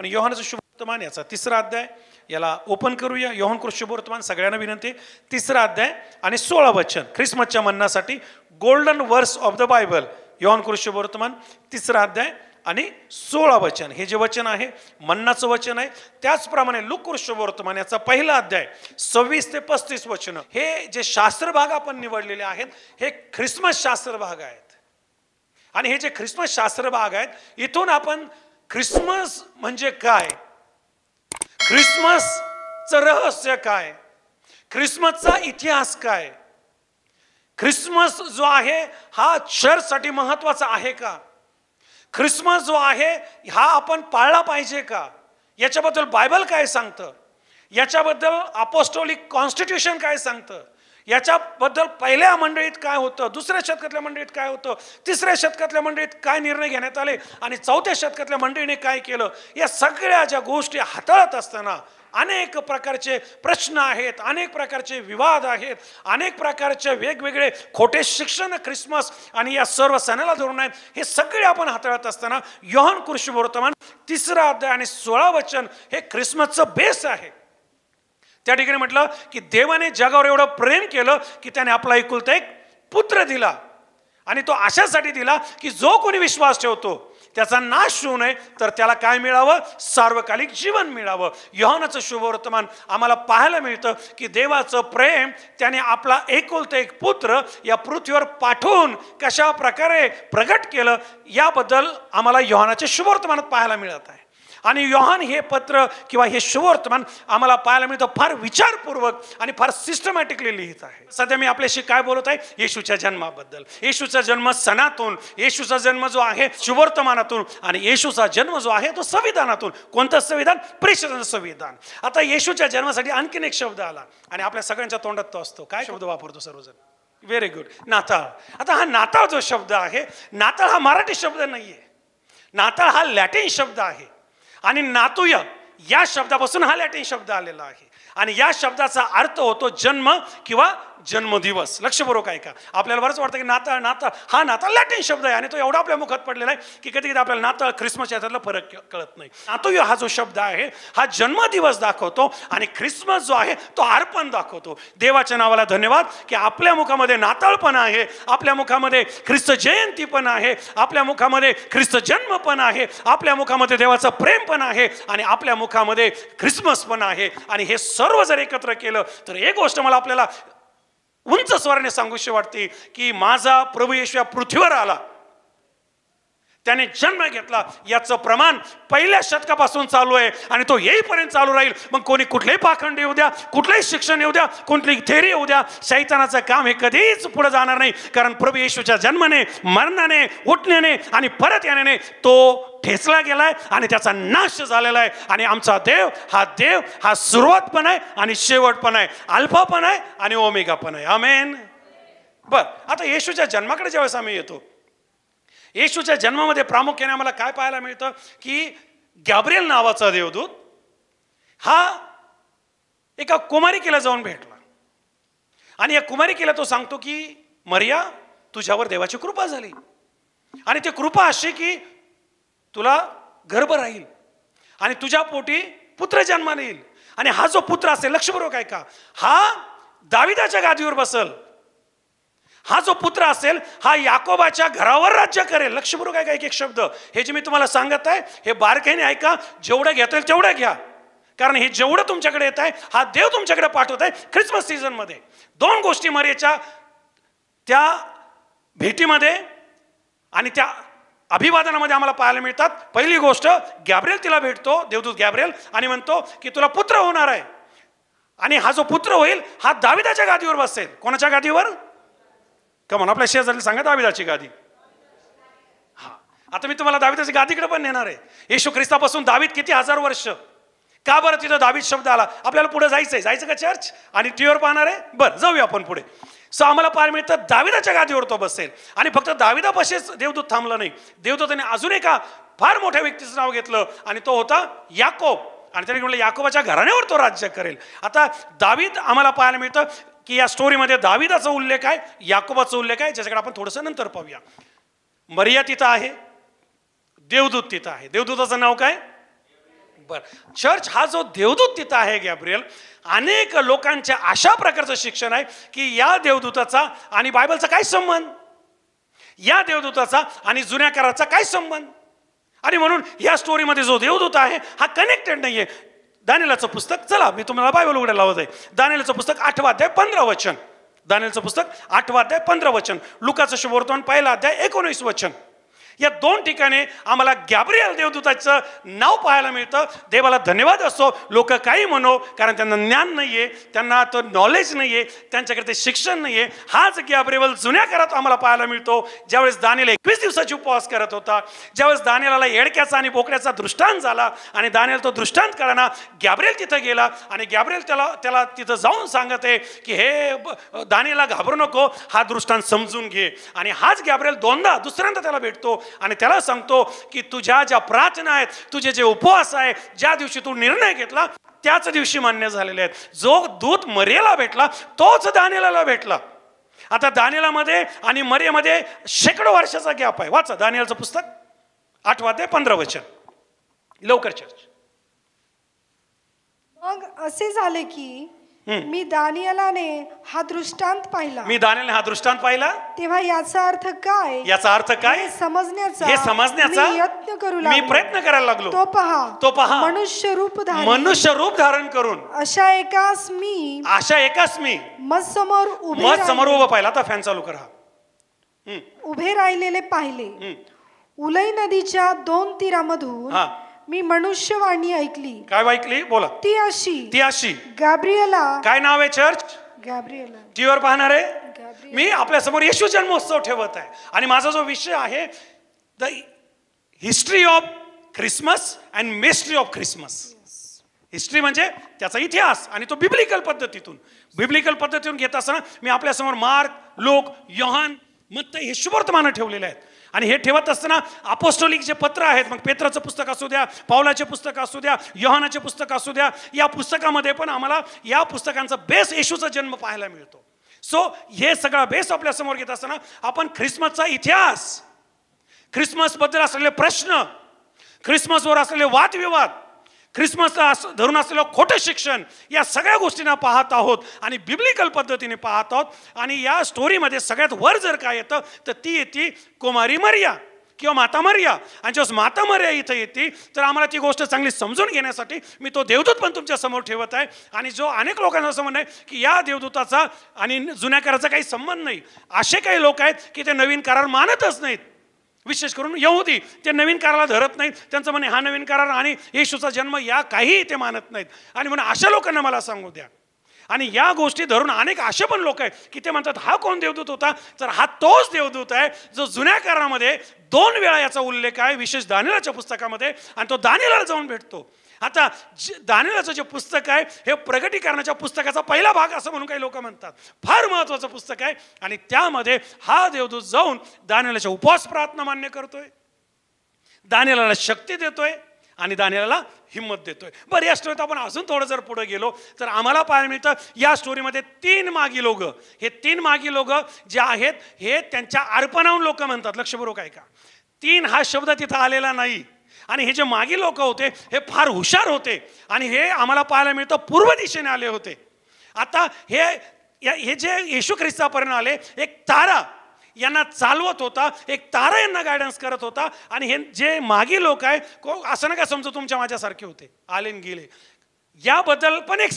आणि योहानाचं शुभवर्तमान याचा 3रा अध्याय, याला ओपन करूया. योहान शुभवर्तमान सगळ्यांना विनंती, 3रा अध्याय आणि 16 वचन, ख्रिसमसच्या मन्नासाठी गोल्डन वर्स ऑफ द बायबल. योहान शुभवर्तमान 3रा अध्याय आणि 16 वचन, हे जे वचन आहे मन्नाचं वचन आहे. त्याचप्रमाणे लूका शुभवर्तमान याचा 1ला अध्याय 26 ते 35 वचन, हे जे शास्त्र भाग आपण निवडलेले आहेत हे ख्रिसमस शास्त्र भाग आहेत. आणि हे जे ख्रिसमस शास्त्र भाग आहेत, इथून आपण ख्रिसमस म्हणजे काय, ख्रिसमसचं रहस्य काय, ख्रिसमसचा इतिहास काय, ख्रिसमस जो आहे हा चर्चसाठी महत्वाचा आहे का, ख्रिसमस जो आहे हा आपण पाळला पाहिजे का, याच्याबद्दल बायबल काय सांगतं, याच्याबद्दल अपोस्टोलिक कॉन्स्टिट्यूशन काय सांगतं, याच्याबद्दल पहिल्या मंडळीत काय होतं, दुसऱ्या शतकातल्या मंडळीत काय होतं, तिसऱ्या शतकातल्या मंडळीत काय निर्णय घेण्यात आले आणि चौथ्या शतकातल्या मंडळीने काय केलं, या सगळ्या ज्या गोष्टी हाताळत असताना अनेक प्रकारचे प्रश्न आहेत, अनेक प्रकारचे विवाद आहेत, अनेक प्रकारचे वेगवेगळे खोटे शिक्षण ख्रिसमस आणि या सर्व सणाला धरून आहेत, हे सगळे आपण हाताळत असताना योहान शुभवर्तमान 3रा अध्याय आणि 16 वचन हे ख्रिसमसचं बेस आहे. त्या ठिकाणी म्हटलं की देवाने जगावर एवढं प्रेम केलं की त्याने आपला एकुलता एक पुत्र दिला, आणि तो अशासाठी दिला की जो कोणी विश्वास ठेवतो त्याचा नाश होऊ नये, तर त्याला काय मिळावं, सार्वकालिक जीवन मिळावं. योहानाचं शुभवर्तमान आम्हाला पाहायला मिळतं की देवाचं प्रेम त्याने आपला एकुलता एक पुत्र या पृथ्वीवर पाठवून कशा प्रकारे प्रगट केलं, याबद्दल आम्हाला योहानाच्या शुभवर्तमानात पाहायला मिळत आहे. आणि योहान हे पत्र किंवा हे शुभवर्तमान आम्हाला पाहायला मिळतं फार विचारपूर्वक आणि फार सिस्टमॅटिकली लिहित आहे. सध्या मी आपल्याशी काय बोलत आहे, येशूच्या जन्माबद्दल. येशूचा जन्म सणातून, येशूचा जन्म जो आहे शुभवर्तमानातून, आणि येशूचा जन्म जो आहे तो संविधानातून. कोणतं संविधान, प्रेषिताचं संविधान. आता येशूच्या जन्मासाठी आणखीन एक शब्द आला आणि आपल्या सगळ्यांच्या तोंडात तो असतो. काय शब्द वापरतो सर्वजण, व्हेरी गुड, नाताळ. आता हा नाताळ जो शब्द आहे, नाताळ हा मराठी शब्द नाहीये, नाताळ हा लॅटिन शब्द आहे. आणि नातूय या शब्दापासून हा लॅटिन शब्द आलेला आहे, आणि या शब्दाचा अर्थ होतो जन्म किंवा जन्मदिवस. लक्षपूर्वक आहे का, आपल्याला बरंच वाटतं की नाताळ, नाताळ हा नाताळ लॅटिन शब्द आहे आणि तो एवढा आपल्या मुखात पडलेला आहे की कधी कधी आपल्याला नाताळ ख्रिसमस यातला फरक कळत नाही. नातूय हा जो शब्द आहे हा जन्मदिवस दाखवतो, आणि ख्रिसमस जो आहे तो अर्पण दाखवतो. देवाच्या नावाला धन्यवाद की आपल्या मुखामध्ये नाताळ पण आहे, आपल्या मुखामध्ये ख्रिस्त जयंती पण आहे, आपल्या मुखामध्ये ख्रिस्त जन्म पण आहे, आपल्या मुखामध्ये देवाचं प्रेम पण आहे, आणि आपल्या मुखामध्ये ख्रिसमस पण आहे. आणि हे सर्व जर एकत्र केलं तर एक गोष्ट मला आपल्याला उंच स्वराने सांगूशी वाटते की माझा प्रभू येशू या पृथ्वीवर आला, त्याने जन्म घेतला, याचं प्रमाण पहिल्या शतकापासून चालू आहे आणि तो येईपर्यंत चालू राहील. मग कोणी कुठलेही पाखंड येऊ द्या, कुठलंही शिक्षण येऊ द्या, कुठलीही थेरी येऊ द्या, शैतानाचं काम हे कधीच पुढे जाणार नाही. कारण प्रभू येशूच्या जन्माने, मरणाने, उठण्याने आणि परत येण्याने तो ठेचला गेलाय आणि त्याचा नाश झालेला आहे. आणि आमचा देव हा सुरुवात पण आहे आणि शेवट पण आहे, अल्फा पण आहे आणि ओमेगा पण आहे. आमेन. बर, आता येशूच्या जन्माकडे ज्यावेळेस आम्ही येतो, येशूच्या जन्मामध्ये प्रामुख्याने आम्हाला काय पाहायला मिळतं की गॅब्रिएल नावाचा देवदूत हा एका कुमारिकेला जाऊन भेटला, आणि या कुमारिकेला तो सांगतो की मरिया, तुझ्यावर देवाची कृपा झाली, आणि ती कृपा अशी की तुला गर्भ राहील आणि तुझ्या पोटी पुत्र जन्माला येईल, आणि हा जो पुत्र असेल, लक्षपूर्वक आहे का, हा दाविदाच्या गादीवर बसल, हा जो पुत्र असेल हा याकोबाच्या घरावर राज्य करेल. लक्षपूर्वक आहे का, एक एक शब्द हे जे मी तुम्हाला सांगत आहे हे बारकाईने ऐका, जेवढं घेता येईल तेवढं घ्या, कारण हे जेवढं तुमच्याकडे येत आहे हा देव तुमच्याकडे पाठवत आहे. ख्रिसमस सीझन मध्ये 2 गोष्टी मरियाच्या त्या भेटीमध्ये आणि त्या अभिवादनामध्ये आम्हाला पाहायला मिळतात. पहिली गोष्ट, गॅब्रिएल तिला भेटतो, देवदूत गॅब्रिएल, आणि म्हणतो की तुला पुत्र होणार आहे, आणि हा जो पुत्र होईल हा दाविदाच्या गादीवर बसेल. कोणाच्या गादीवर? कमॉन, आपल्या शेजारी सांगा, दाविदाची गादी. हा, आता मी तुम्हाला दाविदाची गादीकडे पण नेणार आहे. येशू ख्रिस्तापासून दावीद किती हजार वर्ष, का बरं तिथं दावीद शब्द आला? आपल्याला पुढे जायचं का चर्च आणि टीव्हीवर पाहणार आहे? बरं, जाऊया आपण पुढे. सो आम्हाला पाहायला मिळतं दाविदाच्या गादीवर तो बसेल, आणि फक्त दाविदापाशीच देवदूत थांबला नाही, देवदूताने अजून एका फार मोठ्या व्यक्तीचं नाव घेतलं, आणि तो होता याकोब, आणि त्याने म्हटलं याकोबाच्या घराण्यावर तो राज्य करेल. आता दावीद आम्हाला पाहायला मिळतं की या स्टोरीमध्ये दाविदाचा उल्लेख आहे, याकोबाचा उल्लेख आहे, ज्याच्याकडे आपण थोडंसं नंतर पाहूया. मरिया तिथं आहे, देवदूत तिथं आहे. देवदूताचं नाव काय? बरं, चर्च हा जो देवदूत तिथं आहे गॅब्रिएल, अनेक लोकांच्या अशा प्रकारचं शिक्षण आहे की या देवदूताचा आणि बायबलचा काय संबंध, या देवदूताचा आणि जुन्या कराराचा काय संबंध. आणि म्हणून या स्टोरीमध्ये जो देवदूत आहे हा कनेक्टेड नाहीये. दानिएलचं पुस्तक, चला मी तुम्हाला बायबल उघडायला लावत आहे. दानिएलचं पुस्तक 8 अध्याय 15 वचन. दानिएलचं पुस्तक 8 अध्याय 15 वचन. लुकाचं शुभवर्तमान 1 अध्याय 19 वचन. या 2 ठिकाणी आम्हाला गॅब्रिएल देवदूताचं नाव पाहायला मिळतं. देवाला धन्यवाद असो. लोक काही म्हणो, कारण त्यांना ज्ञान नाहीये, त्यांना तो नॉलेज नाहीये, त्यांच्याकडे ते शिक्षण नाहीये. हाच गॅब्रिएल जुन्या काळात आम्हाला पाहायला मिळतो. ज्यावेळेस दानिएल 21 दिवसाची उपवास करत होता, ज्यावेळेस दानिएलला येडक्याचा आणि बोकड्याचा दृष्टांत झाला आणि दानिएल तो दृष्टांत कळना, गॅब्रिएल तिथं गेला आणि गॅब्रिएल त्याला तिथं जाऊन सांगत आहे की हे दानिएलला घाबरू नको, हा दृष्टांत समजून घे. आणि हाच गॅब्रिएल दुसऱ्यांदा त्याला भेटतो आणि त्याला सांगतो की तुझ्या ज्या प्रार्थना आहेत, तुझे जे उपवास आहे, ज्या दिवशी तू निर्णय घेतला त्याच दिवशी मान्य झालेले आहेत. जो दूत मरियेला भेटला तोच दानिएलला भेटला. आता दानिएलमध्ये आणि मरियेमध्ये शेकडो वर्षाचा गॅप आहे. वाचा दानिएलचं पुस्तक 8 अध्याय 15 वचन. लवकर चर्च. मग असे झाले की मी दानिएलाने हा दृष्टांत पाहिला. मी दानिएलने हा दृष्टांत पाहिला तेव्हा याचा अर्थ काय, याचा अर्थ काय हे समजण्याचा मी यत्न करू मी लागलो. प्रयत्न करायला लागलो. तो पहा मनुष्य रूप धारण करून अशा एकास मी मज समोर उभं पाहिला. आता फॅन चालू करा. उभे राहिलेले पाहिले. उलई नदीच्या 2 तीरामधून मी मनुष्यवाणी ऐकली. काय ऐकली? बोला. ती अशी गॅब्रिएला. काय नाव आहे चर्च? गॅब्रिएला. टीव्हीवर पाहणार आहे. मी आपल्या समोर येशू जन्मोत्सव ठेवत आहे आणि माझा जो विषय आहे the history of Christmas and mystery of Christmas. History म्हणजे त्याचा इतिहास आणि तो बिब्लिकल पद्धतीतून घेत असताना मी आपल्या समोर मार्क, लूक, योहान, मत्ती हे शुभवर्तमानं ठेवलेले आहेत. आणि हे ठेवत असताना अपोस्टोलिक जे पत्र आहेत, मग पेत्राचं पुस्तक असू द्या, पावलाचे पुस्तक असू द्या, योहानाचे पुस्तक असू द्या, या पुस्तकामध्ये पण आम्हाला या पुस्तकांचा बेस येशूचा जन्म पाहायला मिळतो. सो हे सगळा बेस आपल्या समोर घेत असताना आपण ख्रिसमसचा इतिहास, ख्रिसमसबद्दल असलेले प्रश्न, ख्रिसमसवर असलेले वादविवाद, ख्रिसमसला धरून असलेलं खोटं शिक्षण, या सगळ्या गोष्टींना पाहत आहोत आणि बिब्लिकल पद्धतीने पाहत आहोत. आणि या स्टोरीमध्ये सगळ्यात वर जर काय येतं तर ती येते कुमारी मरिया किंवा माता मरिया. आणि जेव्हा माता मरिया इथं येते तर आम्हाला ती गोष्ट चांगली समजून घेण्यासाठी मी तो देवदूत पण तुमच्या समोर ठेवत आहे. आणि जो अनेक लोकांचा संबंध आहे की या देवदूताचा आणि जुन्या कराराचा काही संबंध नाही, असे काही लोक आहेत की ते नवीन करार मानतच नाहीत. विशेष करून यहुदी ते नवीन कराराला धरत नाहीत. त्यांचं म्हणे हा नवीन करार आणि येशूचा जन्म या काही ते मानत नाहीत. आणि म्हणून अशा लोकांना मला सांगू द्या. आणि या गोष्टी धरून अनेक असे पण लोक आहेत की ते म्हणतात हा कोण देवदूत होता, तर हा तोच देवदूत आहे जो जुन्या करारामध्ये 2 वेळा याचा उल्लेख आहे, विशेष दानिएलच्या पुस्तकामध्ये. आणि तो दानिएलला जाऊन भेटतो. आता दानिएलचं जे पुस्तक आहे हे प्रगटीकरणाच्या पुस्तकाचा पहिला भाग असं म्हणून काही लोक म्हणतात. फार महत्त्वाचं पुस्तक आहे आणि त्यामध्ये हा देवदूत जाऊन दानिएलच्या उपवास प्रार्थना मान्य करतोय, दानिएलला शक्ती देतोय आणि दानिएलला हिंमत देतोय. बरं, या स्टोरीत आपण अजून थोडं जर पुढे गेलो तर आम्हाला पाहायला मिळतं या स्टोरीमध्ये 3 मागी लोक, हे 3 मागी लोक जे आहेत हे त्यांच्या अर्पणाहून लोक म्हणतात. लक्षपूर्वक ऐका, 3 हा शब्द तिथं आलेला नाही. आणि हे जे मागी लोक होते हे फार हुशार होते आणि हे आम्हाला पाहायला मिळतं पूर्व दिशेने आले होते. आता हे जे येशू ख्रिस्तापर्यंत आले, एक तारा यांना चालवत होता, एक तारा यांना गायडन्स करत होता. आणि हे जे मागी लोक आहे असं नका समजू तुमच्या माझ्यासारखे होते, आले गेले. याबद्दल पण एक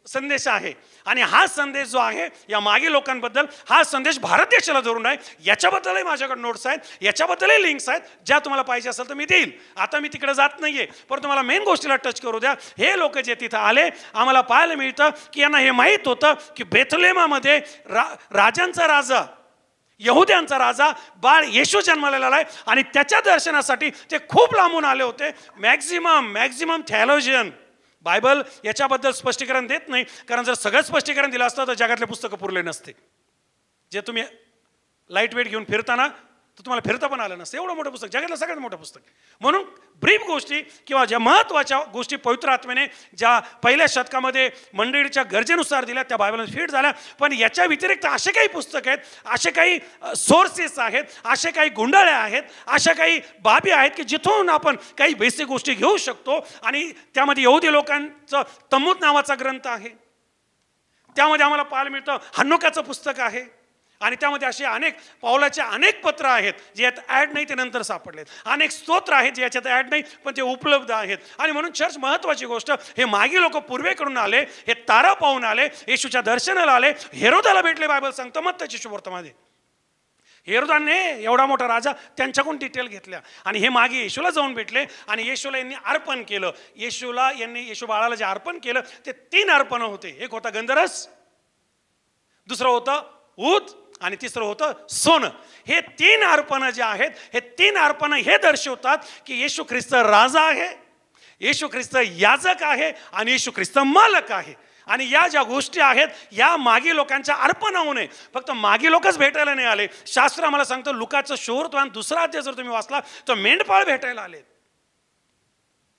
संदेश आहे आणि हा संदेश जो आहे या मागे लोकांबद्दल, हा संदेश भारत देशाला धरून आहे. याच्याबद्दलही माझ्याकडे नोट्स आहेत, याच्याबद्दलही लिंक्स आहेत, ज्या तुम्हाला पाहिजे असेल तर मी देईल. आता मी तिकडे जात नाहीये, पण तुम्हाला मेन गोष्टीला टच करू द्या. हे लोक जे तिथं आले आम्हाला पाहायला मिळतं की यांना हे माहीत होतं की बेथलेहमामध्ये राजांचा राजा, यहुद्यांचा राजा बाळ येशू जन्मलेला आहे आणि त्याच्या दर्शनासाठी ते खूप लांबून आले होते. मॅक्झिमम थेओलॉजियन बायबल याच्याबद्दल स्पष्टीकरण देत नाही, कारण जर सगळं स्पष्टीकरण दिलं असतं तर जगातले पुस्तकं पुरले नसते. जे तुम्ही लाईट वेट घेऊन फिरताना तर तुम्हाला फिरता पण आलं नसतं. एवढं मोठं पुस्तक, जगातलं सगळ्यात मोठं पुस्तक. म्हणून ब्रीफ गोष्टी किंवा ज्या महत्त्वाच्या गोष्टी पवित्र आत्म्याने ज्या पहिल्या शतकामध्ये मंडळीच्या गरजेनुसार दिल्या त्या बायबलमध्ये फिट झाल्या. पण याच्या व्यतिरिक्त असे काही पुस्तक आहेत, असे काही सोर्सेस आहेत, असे काही गुंडाळ्या आहेत, अशा काही बाबी आहेत की जिथून आपण काही बेसिक गोष्टी घेऊ शकतो. आणि त्यामध्ये यहुदी लोकांचं तम्मूत नावाचा ग्रंथ आहे, त्यामध्ये आम्हाला पाहायला मिळतं हन्नोकाचं पुस्तक आहे, आणि त्यामध्ये असे अनेक पावलाचे अनेक पत्र आहेत जे यात ॲड नाही, ते नंतर सापडलेत. अनेक स्तोत्र आहेत जे याच्यात ॲड नाही पण ते उपलब्ध आहेत. आणि म्हणून चर्च महत्त्वाची गोष्ट, हे मागे लोक पूर्वेकडून आले, हे तारा पाहून आले, येशूच्या दर्शनाला आले, हेरोदाला भेटले. बायबल सांगतं मग त्याच्या शुभवर्तमध्ये हेरोदाने एवढा मोठा राजा त्यांच्याकडून डिटेल घेतल्या आणि हे मागे येशूला जाऊन भेटले आणि येशूला यांनी अर्पण केलं. येशू बाळाला जे अर्पण केलं ते 3 अर्पणं होते. एक होता गंधरस, दुसरं होतं ऊद आणि तिसरं होतं सोनं. हे 3 अर्पणं जे आहेत, हे 3 अर्पणं हे दर्शवतात की येशू ख्रिस्त राजा आहे, येशू ख्रिस्त याजक आहे आणि येशू ख्रिस्त मालक आहे. आणि या ज्या गोष्टी आहेत या मागी लोकांच्या अर्पण होऊ नये. फक्त मागी लोकच भेटायला नाही आले. शास्त्र आम्हाला सांगतं, लुकाचं शुभवर्तमान 2रा अध्याय जर तुम्ही वाचला तर मेंढपाळ भेटायला आलेत.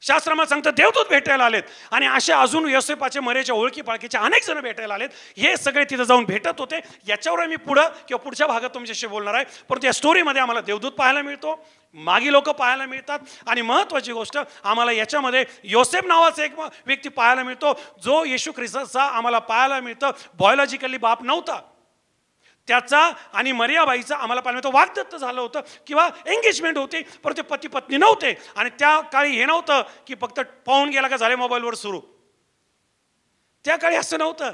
शास्त्र आम्हाला सांगतं देवदूत भेटायला आलेत. आणि असे अजून योसेपाचे मरेच्या ओळखी पाळखीचे अनेक जण भेटायला आलेत. हे सगळे तिथं जाऊन भेटत होते. याच्यावर मी पुढच्या भागात तुमच्याशी बोलणार आहे. परंतु या स्टोरीमध्ये आम्हाला देवदूत पाहायला मिळतो, मागी लोक पाहायला मिळतात. आणि महत्त्वाची गोष्ट, आम्हाला याच्यामध्ये योसेफ नावाचा एक व्यक्ती पाहायला मिळतो जो येशू ख्रिस्ताचा आम्हाला पाहायला मिळतं बायोलॉजिकली बाप नव्हता. त्याचा आणि मरियाबाईचा आम्हाला पाहायला मिळतं वाग्दत्त झालं होतं किंवा एंगेजमेंट होती, परंतु पती पत्नी नव्हते. आणि त्या काळी हे नव्हतं की फक्त पाहून गेला का झाले मोबाईलवर सुरू. त्या काळी असं नव्हतं.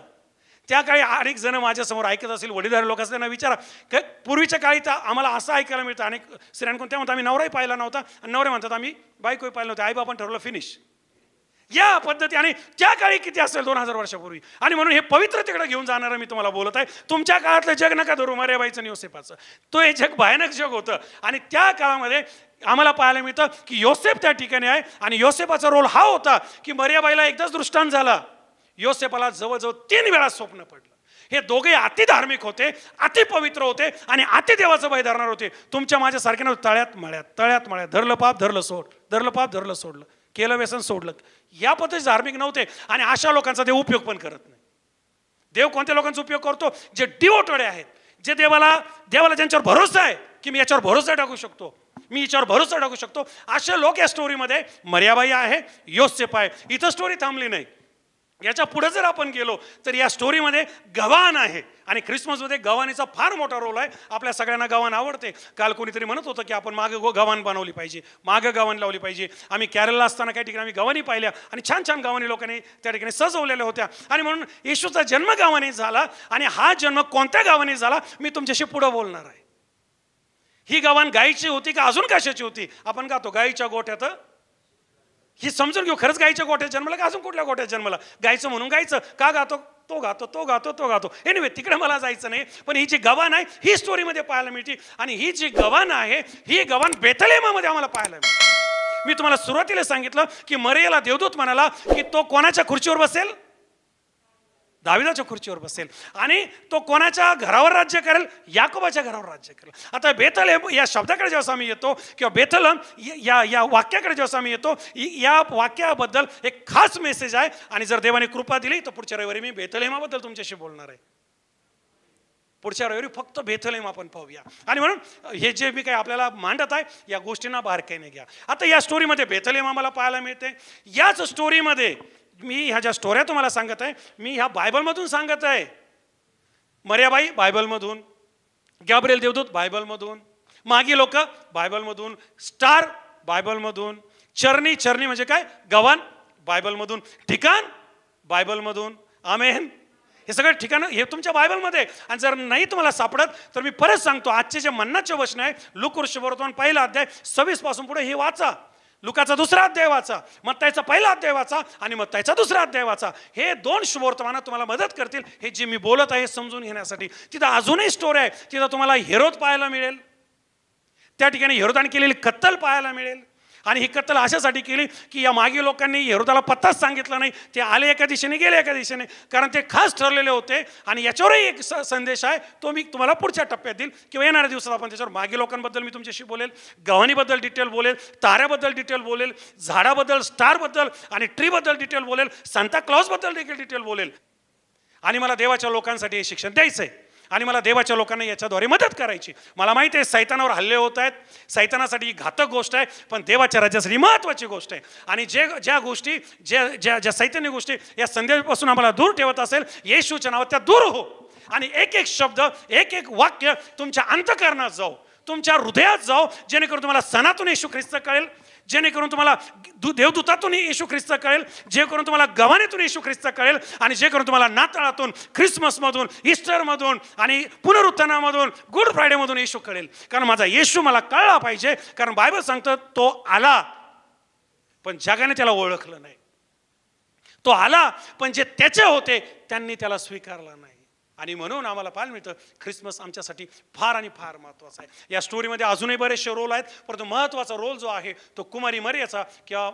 त्या काळी अनेक जण माझ्यासमोर ऐकत असेल, वडीलधारी लोक असं त्यांना विचारा, पूर्वीच्या काळी तर आम्हाला असं ऐकायला मिळतं अनेक स्त्रियांकडून, त्या म्हणतात आम्ही नवराही पाहिला नव्हता आणि नवरे म्हणतात आम्ही बायकोही पाहिलं नव्हतं, आई बापान ठरवलं फिनिश. या पद्धती. आणि त्या काळी किती असेल 2000 वर्षापूर्वी. आणि म्हणून हे पवित्रतेकडे घेऊन जाणारं मी तुम्हाला बोलत आहे. तुमच्या काळातलं जग नका धरू मरियाबाईचं आणि योसेफाचं. तो हे जग भयानक जग होतं. आणि त्या काळामध्ये आम्हाला पाहायला मिळतं की योसेफ त्या ठिकाणी आहे आणि योसेफाचा रोल हा होता की मरियाबाईला एकदाच दृष्टांत झाला, योसेफाला जवळजवळ 3 वेळा स्वप्न पडलं. हे दोघे अति धार्मिक होते, अति पवित्र होते आणि अति देवाचं भय धरणार होते. तुमच्या माझ्या सारख्यानं तळ्यात मळ्यात धरलं पाप धरलं सोड, धरलं पाप धरलं सोडलं, केलं व्यसन सोडलं, या पद्धती धार्मिक नव्हते. आणि अशा लोकांचा देव उपयोग पण करत नाही. देव कोणत्या लोकांचा उपयोग करतो? जे डिवोटेड आहेत, जे देवाला ज्यांच्यावर भरोसा आहे की मी याच्यावर भरोसा टाकू शकतो, मी याच्यावर भरोसा टाकू शकतो, असे लोक या स्टोरीमध्ये मरियाबाई आहे, योसेफ आहे. इथं स्टोरी थांबली नाही. याच्या पुढे जर आपण गेलो तर या स्टोरीमध्ये गव्हाण आहे. आणि ख्रिसमसमध्ये गव्हाणीचा फार मोठा रोल आहे. आपल्या सगळ्यांना गव्हाण आवडते. काल कोणीतरी म्हणत होतं की आपण मागं गव्हाण बनवली पाहिजे, मागं गव्हाण लावली पाहिजे. आम्ही केरळला असताना काही ठिकाणी आम्ही गव्हाणी पाहिल्या आणि छान छान गव्हाणी लोकांनी त्या ठिकाणी सजवलेल्या होत्या. आणि म्हणून येशूचा जन्म गव्हाणी झाला. आणि हा जन्म कोणत्या गव्हाणी झाला मी तुमच्याशी पुढे बोलणार आहे. ही गव्हाण गायीची होती का अजून कशाची होती? आपण गातो गायीच्या गोठ्यात, ही समजून घेऊ. खरंच गायीच्या गोठ्यात जन्मला का अजून कुठल्या गोठ्यात जन्मला? गायचं म्हणून गायचं का गातो? तो गातो. एनिवे तिकडे मला जायचं नाही. पण ही जी गव्हाण आहे ही स्टोरीमध्ये पाहायला मिळते. आणि ही जी गव्हाण आहे ही गव्हाण बेथलेहमामध्ये आम्हाला पाहायला मिळते. मी तुम्हाला सुरुवातीला सांगितलं की मरियाला देवदूत म्हणाला की तो कोणाच्या खुर्चीवर बसेल? दाविदाच्या खुर्चीवर बसेल. आणि तो कोणाच्या घरावर राज्य करेल? याकोबाच्या घरावर राज्य करेल. आता बेथलेहम या शब्दाकडे जेव्हा आम्ही येतो किंवा बेथलेहम या वाक्याकडे जेव्हा आम्ही येतो, या वाक्याबद्दल एक खास मेसेज आहे. आणि जर देवाने कृपा दिली तर पुढच्या रविवारी मी बेथलेहमाबद्दल तुमच्याशी बोलणार आहे. पुढच्या रविवारी फक्त बेथलेहम आपण पाहूया. आणि म्हणून हे जे मी काही आपल्याला मांडत आहे या गोष्टींना बारकाईने घ्या. आता या स्टोरीमध्ये बेथलेहम आम्हाला पाहायला मिळते. याच स्टोरीमध्ये मी ह्या ज्या स्टोऱ्या तुम्हाला सांगत आहे मी ह्या बायबलमधून सांगत आहे. मरियाबाई बायबलमधून, गॅब्रिएल देवदूत बायबलमधून, मागी लोक बायबलमधून, स्टार बायबलमधून, चरणी म्हणजे काय? गव्हाण बायबलमधून, ठिकाण बायबलमधून. आमेन. हे सगळे ठिकाणं हे तुमच्या बायबलमध्ये. आणि जर नाही तुम्हाला सापडत तर मी परत सांगतो, आजचे जे मन्नाचे वचन आहे लूका शुभवर्तमान 1 अध्याय 26 पासून पुढे हे वाचा. लुकाचा 2रा अध्याय वाचा, मत्ताईचा 1 अध्याय वाचा आणि मत्ताईचा 2रा अध्याय वाचा. हे 2 शुभवर्तमानात तुम्हाला मदत करतील हे जे मी बोलत आहे समजून घेण्यासाठी. तिथं अजूनही स्टोरी आहे. तिथं तुम्हाला हेरोद पाहायला मिळेल, त्या ठिकाणी हेरोदाने केलेली कत्तल पाहायला मिळेल. आणि ही कत्तल अशासाठी केली की या मागे लोकांनी हेरोदाला पत्ताच सांगितला नाही. ते आले एका दिशेने, गेले एका दिशेने, कारण ते खास ठरलेले होते. आणि याच्यावरही एक संदेश आहे, तो मी तुम्हाला पुढच्या टप्प्यात देईल किंवा येणाऱ्या दिवसात आपण त्याच्यावर मागे लोकांबद्दल मी तुमच्याशी बोलेल, गव्हाणीबद्दल डिटेल बोलेल, ताऱ्याबद्दल डिटेल बोलेल, झाडाबद्दल, स्टारबद्दल आणि ट्रीबद्दल डिटेल बोलेल, सांता क्लॉजबद्दल देखील डिटेल बोलेल. आणि मला देवाच्या लोकांसाठी हे शिक्षण द्यायचं आहे आणि मला देवाच्या लोकांना याच्याद्वारे मदत करायची. मला माहिती आहे सैतानावर हल्ले होत आहेत, सैतानासाठी ही घातक गोष्ट आहे, पण देवाच्या राज्यासाठी महत्त्वाची गोष्ट आहे. आणि ज्या गोष्टी ज्या सैतान्य गोष्टी या संदेशापासून आम्हाला दूर ठेवत असेल, येशूच्या नावात त्या दूर हो. आणि एक एक शब्द, एक एक वाक्य तुमच्या अंतःकरणात जाऊ, तुमच्या हृदयात जाऊ, जेणेकरून तुम्हाला सणातून येशू ख्रिस्त कळेल, जेणेकरून तुम्हाला देवदूतातून येशू ख्रिस्त कळेल, जे करून तुम्हाला गव्हाणीतून येशू ख्रिस्त कळेल, आणि जे करून तुम्हाला नाताळातून, ख्रिसमसमधून, ईस्टरमधून आणि पुनरुत्थानामधून, गुड फ्रायडेमधून येशू कळेल. कारण माझा येशू मला कळला पाहिजे. कारण बायबल सांगतं तो आला पण जगाने त्याला ओळखलं नाही, तो आला पण जे त्याचे होते त्यांनी त्याला स्वीकारला नाही. आणि म्हणून आम्हाला पाहायला मिळतं ख्रिसमस आमच्यासाठी फार आणि फार महत्त्वाचा आहे. या स्टोरीमध्ये अजूनही बरेचसे रोल आहेत, परंतु महत्त्वाचा रोल जो आहे तो कुमारी मरियाचा किंवा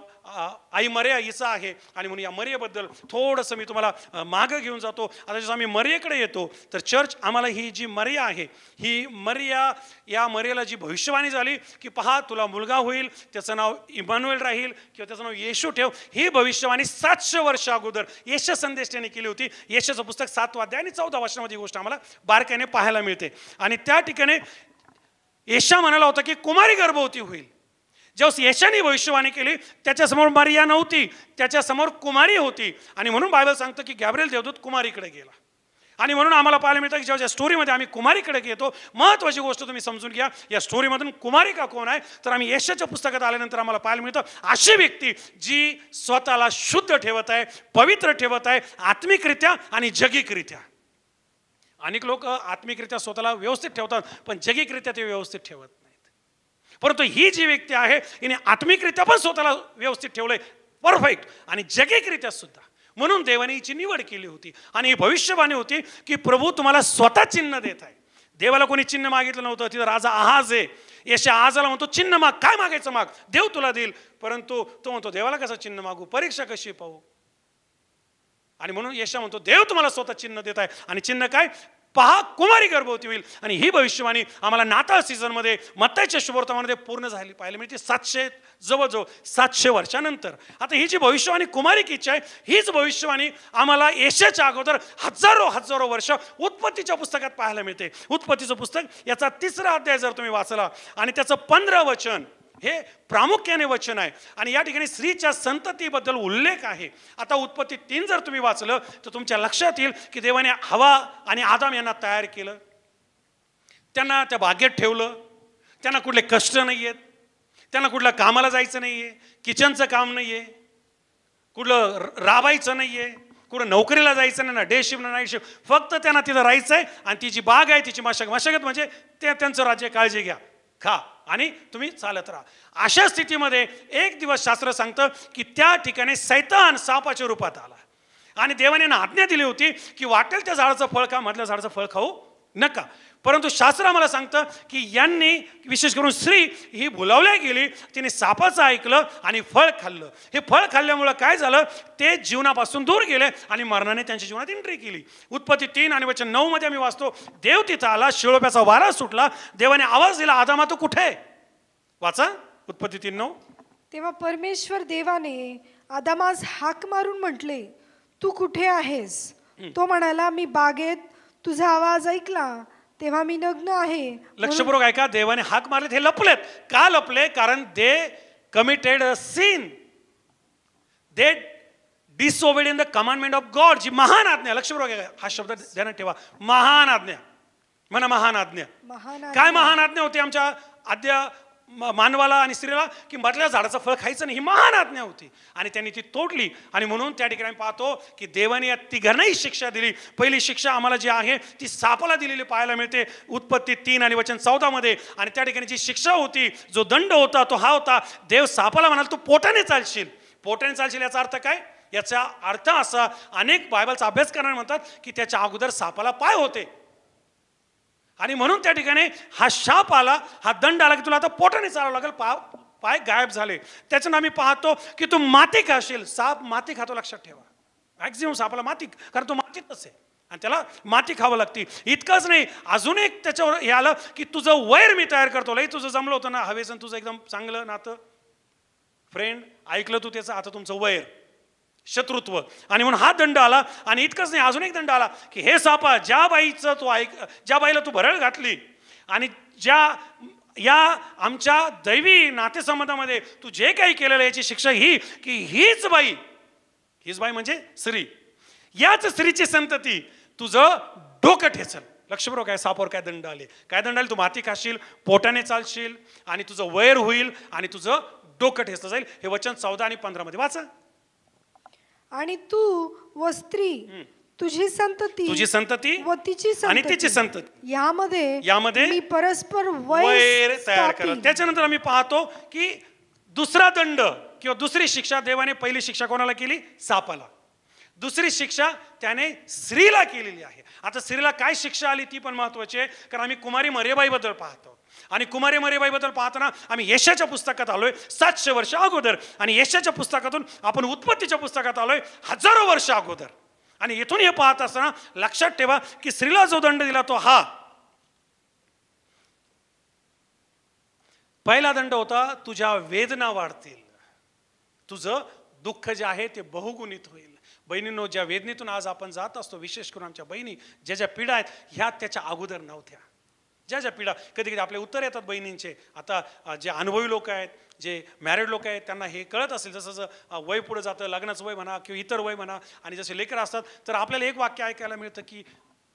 आई मरिया हिचा आहे. आणि म्हणून या मरियाबद्दल थोडंसं मी तुम्हाला मागं घेऊन जातो. आता जसं आम्ही मरियाकडे येतो तर चर्च आम्हाला ही जी मरिया आहे, ही मरिया, या मरियाला जी भविष्यवाणी झाली की पहा तुला मुलगा होईल, त्याचं नाव इमानुएल राहील किंवा त्याचं नाव येशू ठेव, ही भविष्यवाणी 700 वर्ष अगोदर येशू संदेश त्याने केली होती. येशूचं पुस्तक 7 अध्याय आणि 14 वचनामध्ये गोष्ट आम्हाला बारकाईने पाहायला मिळते. आणि त्या ठिकाणी येशू म्हणाला होता की कुमारी गर्भवती होईल. जेव्हा येशाने भविष्यवाणी केली त्याच्यासमोर मरिया नव्हती, त्याच्यासमोर कुमारी होती. आणि म्हणून बायबल सांगतं की गॅब्रिएल देवदूत कुमारीकडे गेला. आणि म्हणून आम्हाला पाहायला मिळतं की जेव्हा स्टोरीमध्ये आम्ही कुमारीकडे येतो, महत्त्वाची गोष्ट तुम्ही समजून घ्या, या स्टोरीमधून कुमारिका कोण आहे तर आम्ही येशूच्या पुस्तकात आल्यानंतर आम्हाला पाहायला मिळतं अशी व्यक्ती जी स्वतःला शुद्ध ठेवत आहे, पवित्र ठेवत आहे, आत्मिकरित्या आणि जगिकरित्या. अनेक लोक आत्मिकरित्या स्वतःला व्यवस्थित ठेवतात पण जगिकरित्या ते व्यवस्थित ठेवत नाहीत. परंतु ही जी व्यक्ती आहे हिने आत्मिकरित्या पण स्वतःला व्यवस्थित ठेवलंय, परफेक्ट, आणि जगिकरित्या सुद्धा. म्हणून देवाने हिची निवड केली होती. आणि ही भविष्यवाणी होती की प्रभू तुम्हाला स्वतः चिन्ह देत आहे. देवाला कोणी चिन्ह मागितलं नव्हतं. तिथं राजा आहाज आहे, यशा आहाजाला म्हणतो चिन्ह माग, काय मागायचं माग, देव तुला देईल. परंतु तो म्हणतो देवाला कसं चिन्ह मागू, परीक्षा कशी पाहू. आणि म्हणून यशा म्हणतो देव तुम्हाला स्वतः चिन्ह देत आहे. आणि चिन्ह काय, पहा कुमारी गर्भवती होईल. आणि ही भविष्यवाणी आम्हाला नाताळ सीझनमध्ये मत्ताईच्या शुभवर्तमानामध्ये पूर्ण झाली पाहायला मिळते, जवळजवळ 700 वर्षानंतर. आता ही जी भविष्यवाणी कुमारिकेची आहे, हीच भविष्यवाणी आम्हाला येशूच्या अगोदर हजारो वर्ष उत्पत्तीच्या पुस्तकात पाहायला मिळते. उत्पत्तीचं पुस्तक याचा 3रा अध्याय जर तुम्ही वाचला आणि त्याचं 15 वचन हे प्रामुख्याने वचन आहे. आणि या ठिकाणी स्त्रीच्या संततीबद्दल उल्लेख आहे. आता उत्पत्ती 3 जर तुम्ही वाचलं तर तुमच्या लक्षात येईल की देवाने हवा आणि आदाम यांना तयार केलं, त्यांना त्या बागेत ठेवलं. त्यांना कुठले कष्ट नाही आहेत, त्यांना कुठल्या कामाला जायचं नाही आहे, किचनचं काम नाही आहे, कुठलं राबायचं नाही आहे, कुठं नोकरीला जायचं नाही, ना डे शिफ्ट ना नाईट शिफ्ट, फक्त त्यांना तिथं राहायचं आहे. आणि ती जी बाग आहे तिची मशागत म्हणजे त्यांचं राज्य, काळजी घ्या, खा आणि तुम्ही चालत राहा. अशा स्थितीमध्ये एक दिवस शास्त्र सांगतं की त्या ठिकाणी सैतान सापाच्या रूपात आला. आणि देवाने आज्ञा दिली होती की वाटेल त्या झाडाचं फळ खा, मधल्या झाडाचं फळ खाऊ नका. परंतु शास्त्र आम्हाला सांगतं की यांनी, विशेष करून स्त्री ही भुलावल्या गेली, तिने सापाचं ऐकलं आणि फळ खाल्लं. हे फळ खाल्ल्यामुळं काय झालं, ते जीवनापासून दूर गेले आणि मरणाने त्यांच्या जीवनात एंट्री केली. उत्पत्ती 3 आणि वचन 9 मध्ये आम्ही वाचतो, देव तिथं आला, शिळोप्याचा वारा सुटला, देवाने आवाज दिला, आदामा तू कुठे. वाचा उत्पत्ती 3:9. तेव्हा परमेश्वर देवाने आदामास हाक मारून म्हटले, तू कुठे आहेस. तो म्हणाला, मी बागेत, तुझा आवाज ऐकला तेव्हा मी नग्न आहे. लक्षपूर्वक ऐका, देवाने हाक मारलेत, हे लपलेत. का लपले, कारण they committed a sin, they disobeyed in the commandment of God. जी महान आज्ञा, लक्षपूर्वक ऐका, हा शब्द ध्यानात ठेवा, महान आज्ञा. म्हणा महान आज्ञा. काय महान आज्ञा होती आमच्या आद्य मानवाला आणि स्त्रीला, की मधल्या झाडाचं फळ खायचं नाही, ही महान आज्ञा होती. आणि त्यांनी ती तोडली. आणि म्हणून त्या ठिकाणी आम्ही पाहतो की देवाने या तिघांनाही शिक्षा दिली. पहिली शिक्षा आम्हाला जी आहे ती सापाला दिलेली पाहायला मिळते उत्पत्ती 3 आणि वचन 14 मध्ये. आणि त्या ठिकाणी जी शिक्षा होती, जो दंड होता, तो हा होता, देव सापाला म्हणाल तू पोटाने चालशील. पोटाने चालशील याचा अर्थ काय, याचा अर्थ असा, अनेक बायबलचा अभ्यास करणारे म्हणतात की त्याच्या अगोदर सापाला पाय होते. आणि म्हणून त्या ठिकाणी हा शाप आला, हा दंड आला की तुला आता पोटाने चालावं लागेल, पाय गायब झाले. त्याच्यानं आम्ही पाहतो की तू माती खाशील. साप माती खातो, लक्षात ठेवा. मॅक्झिमम सापाला माती, कारण तो मातीतच आहे आणि त्याला माती खावं लागते. इतकंच नाही, अजून एक त्याच्यावर हे आलं की तुझं वैर मी तयार करतो. लई तुझं जमलं होतं ना हवेचं, तुझं एकदम चांगलं नातं, फ्रेंड, ऐकलं तू त्याचं, आता तुमचं वैर, शत्रुत्व. आणि म्हणून हा दंड आला. आणि इतकंच नाही, अजून एक दंड आला की हे सापा, ज्या बाईला तू भरळ घातली आणि या आमच्या दैवी नातेसंबंधामध्ये तू जे काही केलेलं याची शिक्षा ही की हीच बाई म्हणजे स्त्री, याच स्त्रीची संतती तुझं डोकं ठेचल. लक्ष बरोबर, काय सापावर काय दंड आले, काय दंड आले? तू माती खाशील, पोटाने चालशील आणि तुझं वैर होईल आणि तुझं डोकं ठेचलं जाईल. हे वचन 14 आणि 15 मध्ये वाचा. आणि तू व स्त्री, तुझी संतती व तिची संतती यामध्ये मी परस्पर वैर तयार करेल. त्याच्यानंतर आम्ही पाहतो की दुसरा दंड किंवा दुसरी शिक्षा देवाने, पहिली शिक्षा कोणाला केली? सापाला. दुसरी शिक्षा त्याने स्त्रीला केलेली आहे. आता स्त्रीला काय शिक्षा आली ती पण महत्वाची आहे, कारण आम्ही कुमारी मरेबाईबद्दल पाहतो. आणि कुमारी मरेबाईबद्दल पाहताना आम्ही यशाच्या पुस्तकात आलोय 700 वर्ष अगोदर, आणि यशाच्या पुस्तकातून आपण उत्पत्तीच्या पुस्तकात आलोय हजारो वर्ष अगोदर. आणि इथून हे पाहत असताना लक्षात ठेवा की स्त्रीला जो दंड दिला तो हा पहिला दंड होता, तुझ्या वेदना वाढतील, तुझं दुःख जे आहे ते बहुगुणित होईल. बहिणींनो, ज्या वेदनेतून आज आपण जात असतो, विशेष करून आमच्या बहिणी ज्या ज्या पीडा आहेत ह्या त्याच्या अगोदर नव्हत्या. ज्या ज्या पीडा कधी कधी आपले उत्तर येतात बहिणींचे. आता जे अनुभवी लोक आहेत, जे मॅरिड लोक आहेत, त्यांना हे कळत असेल, जसं जसं वय पुढे जातं, लग्नाचं वय म्हणा किंवा इतर वय म्हणा, आणि जसे लेकरं असतात, तर आपल्याला एक वाक्य ऐकायला मिळतं की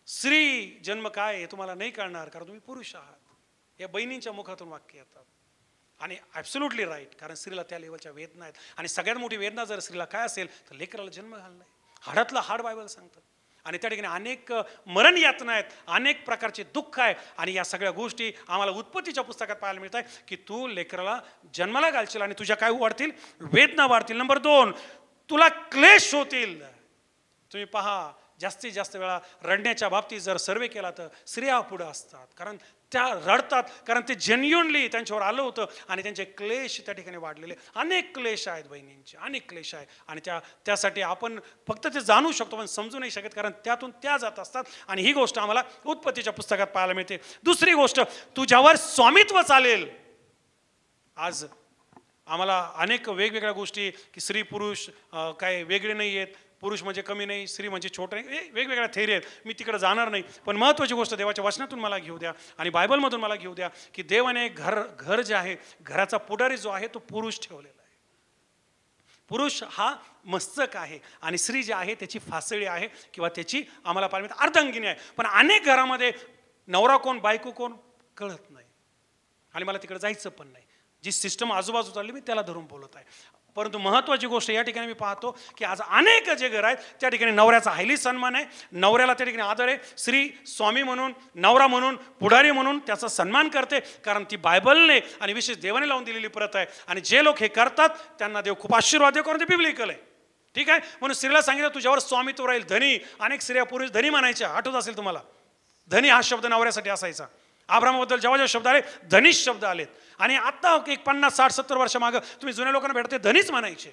स्त्री जन्म काय हे तुम्हाला नाही कळणार, कारण तुम्ही पुरुष आहात. या बहिणींच्या मुखातून वाक्य येतात. आणि ॲब्सोल्युटली राईट, कारण स्त्रीला त्या लेवलच्या वेदना आहेत. आणि सगळ्यात मोठी वेदना जर स्त्रीला काय असेल तर लेकराला जन्म घालणं आहे. हाडातलं हाड बायबल सांगतं. आणि त्या ठिकाणी अनेक मरण यातना आहेत, अनेक प्रकारचे दुःख आहे. आणि या सगळ्या गोष्टी आम्हाला उत्पत्तीच्या पुस्तकात पाहायला मिळत आहे की तू लेकराला जन्माला घालशील आणि तुझ्या काय वाढतील? वेदना वाढतील. नंबर 2, तुला क्लेश होतील. तुम्ही पहा, जास्तीत जास्त वेळा रडण्याच्या बाबतीत जर सर्वे केला तर स्त्रिया पुढे असतात, कारण त्या रडतात, कारण ते जेन्युनली त्यांच्यावर आलं होतं आणि त्यांचे क्लेश त्या ठिकाणी वाढलेले. अनेक क्लेश आहेत बहिणींचे, अनेक क्लेश आहे. आणि त्यासाठी आपण फक्त ते जाणू शकतो पण समजू नाही शकत, कारण त्यातून त्या जात असतात. आणि ही गोष्ट आम्हाला उत्पत्तीच्या पुस्तकात पाहायला मिळते. दुसरी गोष्ट, तुझ्यावर स्वामित्व चालेल. आज आम्हाला अनेक वेगवेगळ्या गोष्टी की स्त्री पुरुष काय वेगळे नाही आहेत, पुरुष म्हणजे कमी नाही, स्त्री म्हणजे छोटं नाही, वेगवेगळ्या थेरी आहेत. मी तिकडे जाणार नाही. पण महत्त्वाची गोष्ट देवाच्या वचनातून मला घेऊ द्या आणि बायबलमधून मला घेऊ द्या की देवाने घर जे आहे, घराचा पुढारी जो आहे तो पुरुष ठेवलेला आहे. पुरुष हा मस्तक आहे आणि स्त्री जी आहे त्याची फासळी आहे किंवा त्याची आम्हाला पाहिजे अर्धांगिनी आहे. पण अनेक घरामध्ये नवरा कोण बायको कोण कळत नाही आणि मला तिकडे जायचं पण नाही. जी सिस्टम आजूबाजू चालली मी त्याला धरून बोलत आहे. परंतु महत्त्वाची गोष्ट या ठिकाणी मी पाहतो की आज अनेक जे घर आहेत त्या ठिकाणी नवऱ्याचा हायली सन्मान आहे, नवऱ्याला त्या ठिकाणी आदर आहे. स्त्री स्वामी म्हणून, नवरा म्हणून, पुढारी म्हणून त्याचा सन्मान करते, कारण ती बायबलने आणि विशेष देवाने लावून दिलेली प्रत आहे. आणि जे लोक हे करतात त्यांना देव खूप आशीर्वाद देव, कारण ते बिब्लिकल आहे. ठीक आहे. म्हणून स्त्रीला सांगितलं तुझ्यावर स्वामित्व राहील. धनी, अनेक स्त्रिया पुरुष धनी म्हणायच्या, आठवत असेल तुम्हाला. धनी हा शब्द नवऱ्यासाठी असायचा. अब्रामाबद्दल जेव्हा जेव्हा शब्द आले धनीच शब्द आलेत. आणि आता एक 50, 60, 70 वर्षामागं तुम्ही जुन्या लोकांना भेटते धनीच म्हणायचे.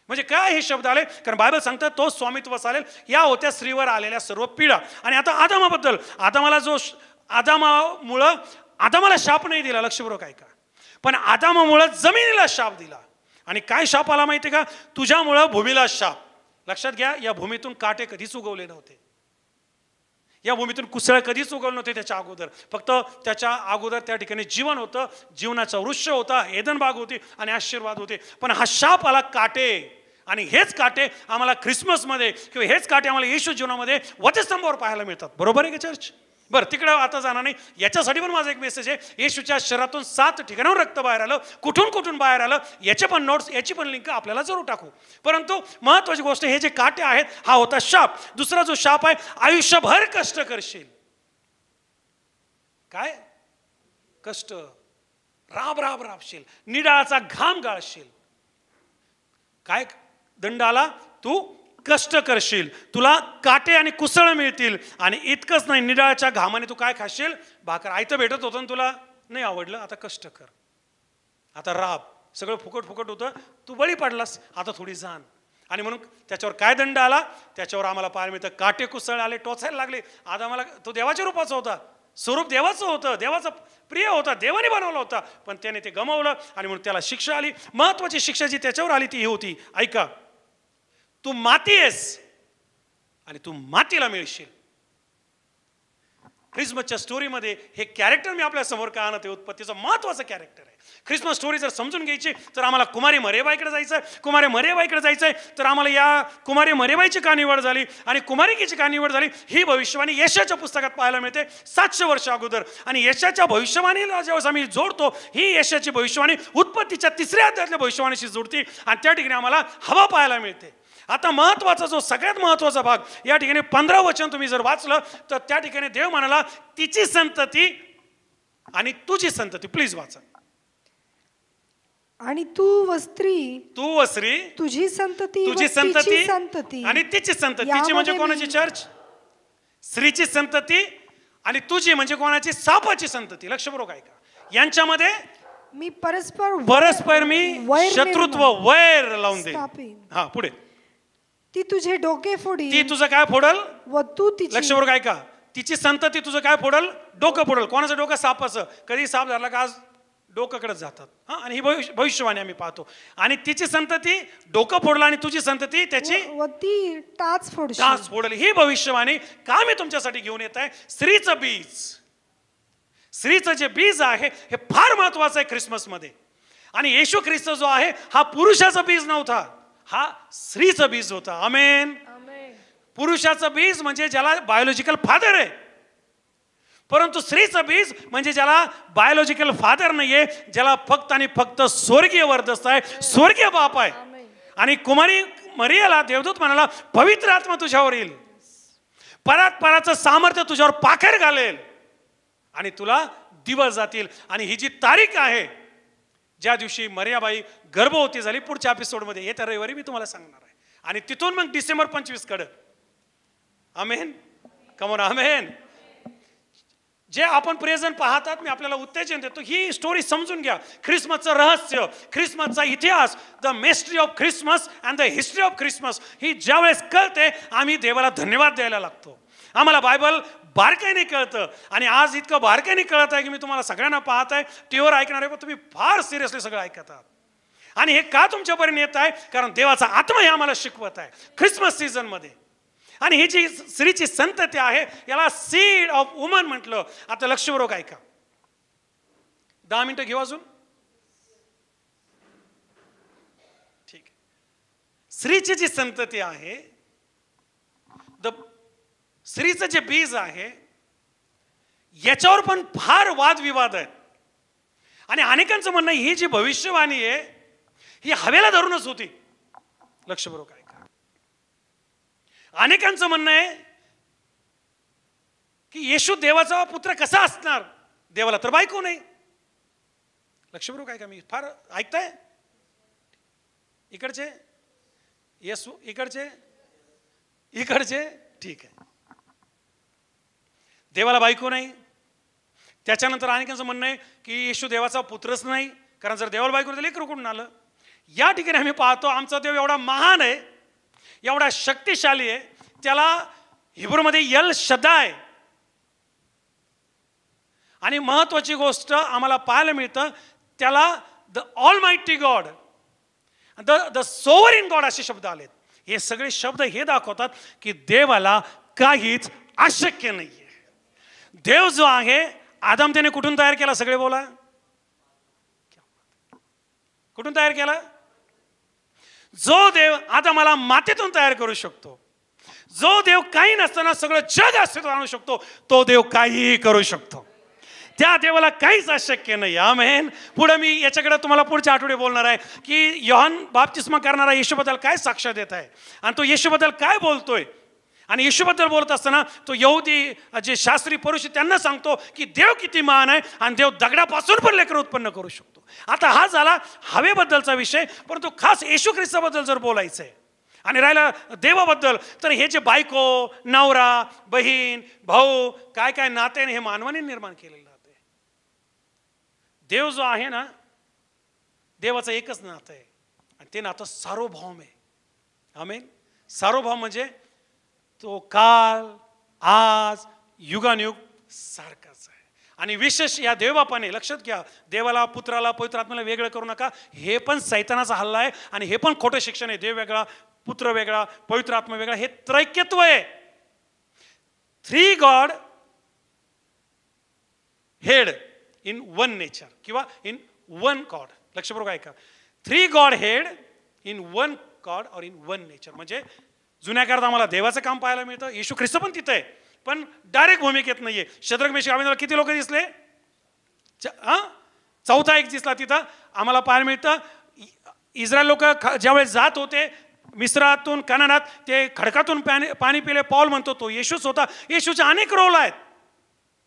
म्हणजे काय हे शब्द आले? कारण बायबल सांगतं तो स्वामित्व चालेल. या होत्या स्त्रीवर आलेल्या सर्व पीडा. आणि आता आदामाबद्दल, आदामाला शाप नाही दिला, लक्षपूर्वक ऐका, पण आदामामुळं जमिनीला शाप दिला. आणि काय शाप आला माहिती का? तुझ्यामुळं भूमीला शाप. लक्षात घ्या, या भूमीतून काटे कधीच उगवले नव्हते, या भूमीतून कुसळ कधीच उगवले नव्हते त्याच्या अगोदर. फक्त त्याच्या अगोदर त्या ठिकाणी जीवन होतं, जीवनाचा वृक्ष होता, एदन बाग होती आणि आशीर्वाद होते. पण हा शाप आला काटे. आणि हेच काटे आम्हाला ख्रिसमसमध्ये किंवा हेच काटे आम्हाला येशू जीवनामध्ये वधस्तंभावर पाहायला मिळतात. बरोबर आहे का चर्च? बरं, तिकडे आता जाणार नाही. याच्यासाठी पण माझा एक मेसेज आहे. येशूच्या शरीरातून 7 ठिकाणावर रक्त बाहेर आलं. कुठून कुठून बाहेर आलं याचे पण नोट्स, याची पण लिंक आपल्याला जरूर टाकू. परंतु महत्त्वाची गोष्ट, हे जे काटे आहेत हा होता शाप. दुसरा जो शाप आहे, आयुष्यभर कष्ट करशील. काय कष्ट? राबशील, निडाळाचा घाम गाळशील. काय दंड आला? तू कष्ट करशील, तुला काटे आणि कुसळ मिळतील. आणि इतकंच नाही, निडाळाच्या घामाने तू काय खाशील? भाकर. आयतं भेटत होतं ना तुला, नाही आवडलं, आता कष्ट कर, आता राब. सगळं फुकट फुकट होतं, तू बळी पडलास, आता थोडी जाण. आणि म्हणून त्याच्यावर काय दंड आला? त्याच्यावर आम्हाला पाहायला मिळतं काटे कुसळ आले, टोचायला लागले. आदामाला तो देवाच्या रूपाचा होता, स्वरूप देवाचं होतं, देवाचा प्रिय होता, देवाने बनवला होता, पण त्याने ते गमावलं आणि म्हणून त्याला शिक्षा आली. महत्वाची शिक्षा जी त्याच्यावर आली ती ही होती, ऐका, तू माती आहेस आणि तू मातीला मिळशील. ख्रिसमसच्या स्टोरीमध्ये हे कॅरेक्टर मी आपल्या समोर का आणत आहे, उत्पत्तीचं महत्वाचं कॅरेक्टर आहे. ख्रिसमस स्टोरी जर समजून घ्यायची तर आम्हाला कुमारी मरेबाईकडे जायचं आहे. कुमारी मरेबाईकडे जायचं आहे तर आम्हाला या कुमारी मरेबाईची का निवड झाली आणि कुमारिकेची का निवड झाली ही भविष्यवाणी यशाच्या पुस्तकात पाहायला मिळते 700 वर्ष अगोदर. आणि यशाच्या भविष्यवाणीला जेव्हा आम्ही जोडतो, ही यशाची भविष्यवाणी उत्पत्तीच्या 3ऱ्या अध्यायातल्या भविष्यवाणीशी जोडते आणि त्या ठिकाणी आम्हाला हवा पाहायला मिळते. आता महत्वाचा जो सगळ्यात महत्वाचा भाग या ठिकाणी 15 वचन तुम्ही जर वाचलं तर त्या ठिकाणी देव म्हणाला तिची संतती आणि तुझी संतती. प्लीज वाचा. आणि तू व स्त्री तुझी संतती तुझी व तिची संतती संतती आणि तिची संतती. तिची म्हणजे कोणाची? चर्च. स्त्रीची संतती आणि तुझी म्हणजे कोणाची? सापाची संतती. लक्षपूर्वक ऐका, यांच्यामध्ये मी परस्पर मी वैर शत्रुत्व वैर लावून दे. स्थापिन. हा, पुढे. ती तुझे डोके फोडी ती तुझं काय फोडल? व तू तिची. लक्षपूर्वक ऐका, तिची संतती तुझं काय फोडल? डोकं फोडल. कोणाचं डोकं? सापाचं. कधी साप धरला का आज डोकंकडेच जातात. हा, आणि ही भविष्यवाणी आम्ही पाहतो. आणि तिची संतती डोकं फोडलं आणि तुझी संतती त्याची व ती टाच फोडशील. टाच फोडल. ही भविष्यवाणी का मी तुमच्यासाठी घेऊन येत आहे? स्त्रीचं बीज. स्त्रीचं जे बीज आहे हे फार महत्वाचं आहे ख्रिसमसमध्ये. आणि येशू ख्रिस्त जो आहे हा पुरुषाचं बीज नव्हता, हा स्त्रीचं बीज होता. आमेन. पुरुषाचं बीज म्हणजे ज्याला बायोलॉजिकल फादर आहे, परंतु स्त्रीचं बीज म्हणजे ज्याला बायोलॉजिकल फादर नाहीये, ज्याला फक्त आणि फक्त स्वर्गीय वरदस्त आहे, स्वर्गीय बाप आहे. आणि कुमारी मरियाला देवदूत म्हणाला पवित्र आत्मा तुझ्यावर येईल, परात्पराचं सामर्थ्य तुझ्यावर पाखर घालेल आणि तुला दिवस जातील. आणि ही जी तारीख आहे ज्या दिवशी मरियाबाई गर्भवती झाली, पुढच्या एपिसोडमध्ये येत्या रविवारी मी तुम्हाला सांगणार आहे. आणि तिथून मग डिसेंबर 25 कडे. आमेन. कमोन आमेन. जे आपण प्रेझेंट पाहतात, मी आपल्याला उत्तेजन देतो. ही स्टोरी समजून घ्या. ख्रिसमसचं रहस्य, ख्रिसमसचा इतिहास, the mystery of Christmas and the history of Christmas ही ज्यावेळेस कळते आम्ही देवाला धन्यवाद द्यायला लागतो. आम्हाला बायबल बारकाईने कळतं. आणि आज इतकं बारकाईने कळत आहे की मी तुम्हाला सगळ्यांना पाहत आहे, टीव्हीवर ऐकणार आहे, पण तुम्ही फार सिरियसली सगळं ऐकत आहात. आणि हे का तुमच्यापर्यंत येत आहे? कारण देवाचा आत्मा हे आम्हाला शिकवत आहे ख्रिसमस सीझनमध्ये. आणि ही जी स्त्रीची संतती आहे याला सीड ऑफ वुमन म्हटलं. आता लक्षपूर्वक ऐका, 10 मिनिटं घेऊ अजून. ठीक आहे. स्त्रीची जी संतती आहे, स्त्रीचं जे बीज आहे याच्यावर पण फार वादविवाद आहेत. आणि अनेकांचं म्हणणं ही जी भविष्यवाणी आहे ही हवेला धरूनच होती. लक्षपूर्वक ऐका. अनेकांचं म्हणणं आहे की येशू देवाचा पुत्र कसा असणार? देवाला तर बायको नाही. लक्षपूर्वक ऐका, मी फार ऐकताय. इकडचे येशू, इकडचे ठीक आहे. देवाला बायको नाही. त्याच्यानंतर अनेकांचं म्हणणं आहे की येशू देवाचा पुत्रच नाही, कारण जर देवाला बायको लेकरू कुठून आलं? या ठिकाणी आम्ही पाहतो आमचा देव एवढा महान आहे, एवढा शक्तिशाली आहे, त्याला हिब्रूमध्ये यल शदाय. आणि महत्वाची गोष्ट आम्हाला पाहायला मिळतं त्याला the all mighty God, the sovereign God असे शब्द आलेत. हे सगळे शब्द हे दाखवतात की देवाला काहीच अशक्य नाहीये. देव जो आहे, आदम त्याने कुठून तयार केला? सगळे बोला. कुठून तयार केला? जो देव आदमाला मातीतून तयार करू शकतो, जो देव काही नसताना सगळं जग अस्तित्वात आणू शकतो, तो देव काहीही करू शकतो. त्या देवाला काहीच अशक्य नाही. आमेन. पुढे मी याच्याकडे तुम्हाला पुढच्या आठवडे बोलणार आहे की योहान बाप्तिस्मा करणारा येशूबद्दल काय साक्ष देत आहे आणि तो येशूबद्दल काय बोलतोय. आणि येशूबद्दल बोलत असताना तो यहुदी जे शास्त्री पुरुष त्यांना सांगतो की देव किती महान आहे आणि देव दगडापासून पण लेकरं उत्पन्न करू शकतो. आता हा झाला हवेबद्दलचा विषय, परंतु खास येशू ख्रिस्ताबद्दल जर बोलायचं आहे आणि राहिला देवाबद्दल, तर हे जे बायको, नवरा, बहीण, भाऊ, काय काय नाते हे मानवाने निर्माण केलेलं राहते. देव जो आहे ना, देवाचं एकच नातं आहे आणि ते नातं सार्वभौम आहे. आमेन. सार्वभौम म्हणजे तो काल आज युगानुयुग सारखाच आहे. आणि विशेष या देवबापाने लक्षात घ्या, देवाला पुत्राला पवित्र आत्म्याला वेगळं करू नका. हे पण सैतानाचा हल्ला आहे आणि हे पण खोटं शिक्षण आहे. देव वेगळा, पुत्र वेगळा, पवित्र आत्मा वेगळा, हे त्रैक्यत्व आहे. 3 God head in one nature किंवा इन वन गॉड. लक्षपूर्वक ऐका, 3 God head in one God और इन वन नेचर. म्हणजे जुन्या काळात आम्हाला देवाचं काम पाहायला मिळतं. येशू ख्रिस्त पण तिथं आहे, पण डायरेक्ट भूमिकेत नाहीये. शद्रक मेशक अबेदनेगोला किती लोक दिसले? चौथा एक दिसला तिथं आम्हाला पाहायला मिळतं. इस्रायल लोक ज्यावेळेस जात होते मिस्रातून कनानात, ते खडकातून पाणी पिले. पौल म्हणतो तो येशूच होता. येशूचे अनेक रोल आहेत,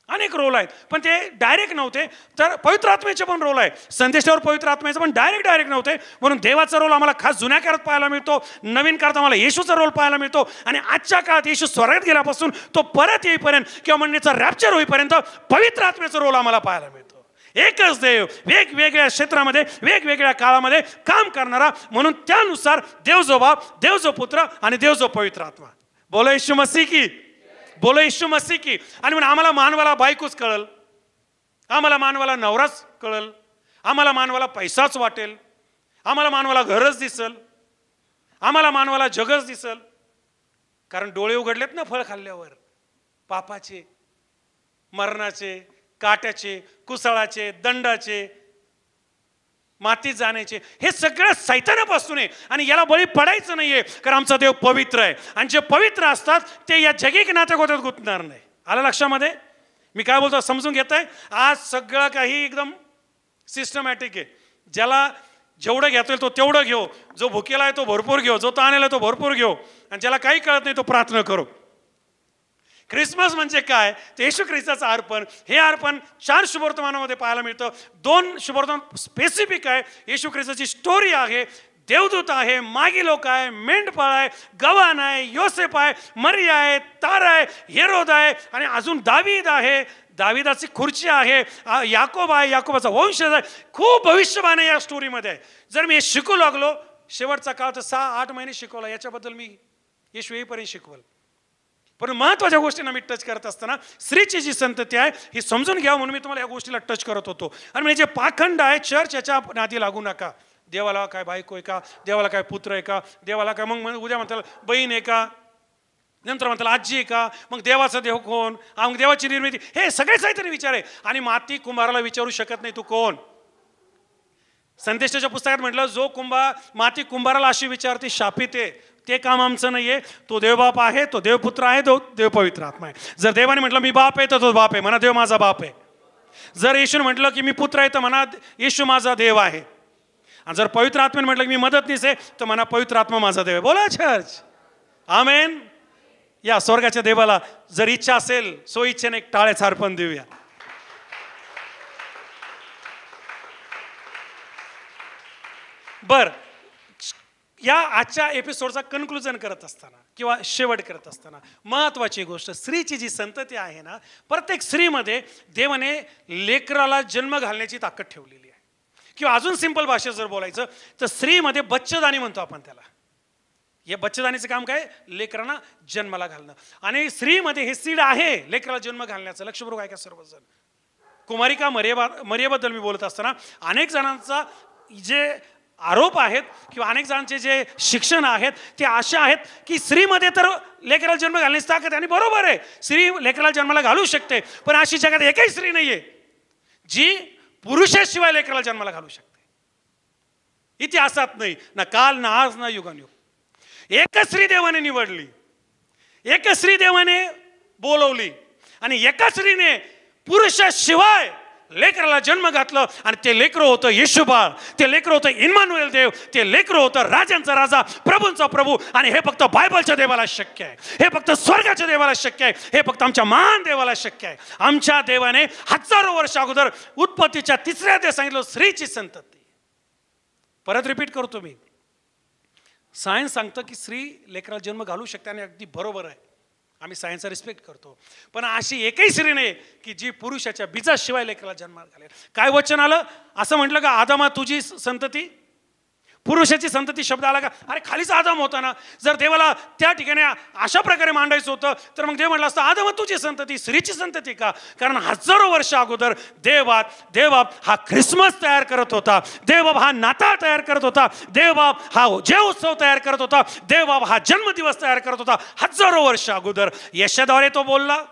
अनेक रोल आहेत, पण ते डायरेक्ट नव्हते. तर पवित्र आत्म्याचे पण रोल आहे. संदेशावर पवित्र आत्म्याचे पण डायरेक्ट नव्हते. म्हणून देवाचा रोल आम्हाला खास जुन्या काळात पाहायला मिळतो. नवीन काळात आम्हाला येशूचा रोल पाहायला मिळतो. आणि आजच्या काळात येशू स्वर्गात गेल्यापासून तो परत येईपर्यंत किंवा मंडळीचा रॅप्चर होईपर्यंत पवित्र आत्म्याचा रोल आम्हाला पाहायला मिळतो. एकच देव वेगवेगळ्या क्षेत्रामध्ये वेगवेगळ्या काळामध्ये काम करणारा. म्हणून त्यानुसार देव जो बाप, देव जो पुत्र आणि देव जो पवित्र आत्मा. बोलो येशू मसीह की, बोलो येशू मसीह की. आणि म्हणून आम्हाला मानवाला बायकोच कळल, आम्हाला मानवाला नवराच कळल, आम्हाला मानवाला पैसाच वाटेल, आम्हाला मानवाला घरच दिसल, आम्हाला मानवाला जगच दिसल. कारण डोळे उघडलेत ना फळ खाल्ल्यावर, पापाचे, मरणाचे, काट्याचे, कुसळाचे, दंडाचे, मातीत जाण्याचे. हे सगळं सैतानापासून आहे आणि याला बळी पडायचं नाहीये. कारण आमचा देव पवित्र आहे आणि जे पवित्र असतात ते या जगिक नात्यागोत्यात गुंतणार नाही. आलं लक्षामध्ये मी काय बोलतो? समजून घेताय? आज सगळं काही एकदम सिस्टमॅटिक आहे. ज्याला जेवढं घेता येईल तो तेवढं घेऊ, जो भुकेला आहे तो भरपूर घेऊ, जो ताणेला आहे तो भरपूर घेऊ, आणि ज्याला काही कळत नाही तो प्रार्थना करू. ख्रिसमस म्हणजे काय? ते येशू ख्रिस्ताचं अर्पण. हे अर्पण 4 शुभवर्तमानामध्ये पाहायला मिळतं. 2 शुभवर्तमान स्पेसिफिक आहे. येशू ख्रिस्ताची स्टोरी आहे, देवदूत आहे, मागी लोक आहे, मेंढपाळ आहे, गव्हाण आहे, योसेफ आहे, मरिया आहे, तारा आहे, हेरोद आहे, आणि अजून दावीद आहे, दाविदाची खुर्ची आहे, याकोब आहे, याकोबाचा वंशज आहे. खूप भविष्यवाणी या स्टोरीमध्ये आहे. जर मी हे शिकू लागलो, शेवटचा काळ तर 6-8 महिने शिकवला, याच्याबद्दल मी येशू येईपर्यंत शिकवल. पण महत्त्वाच्या गोष्टींना मी टच करत असताना स्त्रीची जी संतती आहे ही समजून घ्यावं म्हणून मी तुम्हाला या गोष्टीला टच करत होतो. आणि म्हणजे जे पाखंड आहे, चर्च याच्या नादी लागू नका. देवाला काय बायको आहे का? देवाला काय पुत्र आहे का? देवाला काय मग उद्या म्हणताल बहीण आहे का? नंतर म्हणताल आजी आहे का? मग देवाचा देव कोण? मग देवाची निर्मिती, हे सगळे काहीतरी विचार आहे. आणि माती कुंभाराला विचारू शकत नाही तू कोण. संदेशाच्या पुस्तकात म्हटलं, जो माती कुंभाराला अशी विचारते शापित आहे. ते काम आमचं नाहीये. तो देवबाप आहे, तो देवपुत्र आहे, तो देव पवित्र आत्मा आहे. जर देवाने म्हटलं मी बाप आहे तर तो बाप आहे, म्हणा देव माझा बाप आहे. जर येशूने म्हटलं की मी पुत्र आहे तर म्हणा येशू माझा देव आहे. आणि जर पवित्र आत्म्याने म्हटलं की मी मदतनीस आहे तर म्हणा पवित्र आत्मा माझा देव आहे. बोला चर्च आमेन. या स्वर्गाच्या देवाला जर इच्छा असेल सो इच्छेने एक टाळ्याचं अर्पण देऊया. बर, या आजच्या एपिसोडचा कन्क्लुजन करत असताना किंवा शेवट करत असताना महत्त्वाची गोष्ट, स्त्रीची जी संतती आहे ना, प्रत्येक स्त्रीमध्ये देवाने लेकराला जन्म घालण्याची ताकद ठेवलेली आहे. किंवा अजून सिंपल भाषेत जर बोलायचं तर स्त्रीमध्ये बच्चेदानी म्हणतो आपण त्याला. हे बच्चेदानीचं काम काय? लेकरांना जन्माला घालणं. आणि स्त्रीमध्ये हे सीड आहे लेकराला जन्म घालण्याचं. लक्षपूर्वक ऐका सर्वजण. कुमारिका मरियेबद्दल मी बोलत असताना अनेक जणांचा जे आरोप आहेत किंवा अनेक जणांचे जे शिक्षण आहेत ते असे आहेत की स्त्रीमध्ये तर लेकराला जन्म घालण्याची ताकद आहे. आणि बरोबर आहे, स्त्री लेकराला जन्माला घालू शकते. पण अशी जगात एकही स्त्री नाहीये जी पुरुषाशिवाय लेकराला जन्माला घालू शकते. इतिहासात नाही, ना काल ना आज ना युगानुयुग. एकच स्त्री देवाने निवडली, एकच स्त्री देवाने बोलवली, आणि एका स्त्रीने पुरुषाशिवाय लेकराला जन्म घातलं. आणि ते लेकरं होतं येशू बाळ, ते लेकरं होतं इम्मानुएल देव, ते लेकरं होतं राजांचा राजा, प्रभूंचा प्रभू. आणि हे फक्त बायबलच्या देवाला शक्य आहे, हे फक्त स्वर्गाच्या देवाला शक्य आहे, हे फक्त आमच्या महान देवाला शक्य आहे. आमच्या देवाने हजारो वर्ष अगोदर उत्पत्तीच्या 3ऱ्या अध्यायात सांगितलं स्त्रीची संतती. परत रिपीट करतो मी. सायन्स सांगतं की स्त्री लेकराला जन्म घालू शकते आणि अगदी बरोबर आहे. आम्ही सायन्सचा रिस्पेक्ट करतो, पण अशी एकही स्त्री नाही की जी पुरुषाच्या बीजाशिवाय लेकराला जन्माला घालेल. काय वचन आलं? असं म्हटलं का आदामा तुझी संतती, पुरुषाची संतती शब्द आला का? अरे खालीच आदम होता ना. जर देवाला त्या ठिकाणी अशा प्रकारे मांडायचं होतं तर मग देव म्हटलं असतं आदम तुझी संतती, स्त्रीची संतती का? कारण हजारो वर्ष अगोदर देवबाप हा ख्रिसमस तयार करत होता, देवबाप हा नाताळ तयार करत होता, देवबाप हा जय उत्सव तयार करत होता, देवबाप हा जन्मदिवस तयार करत होता हजारो वर्ष अगोदर. यशाद्वारे तो बोलला,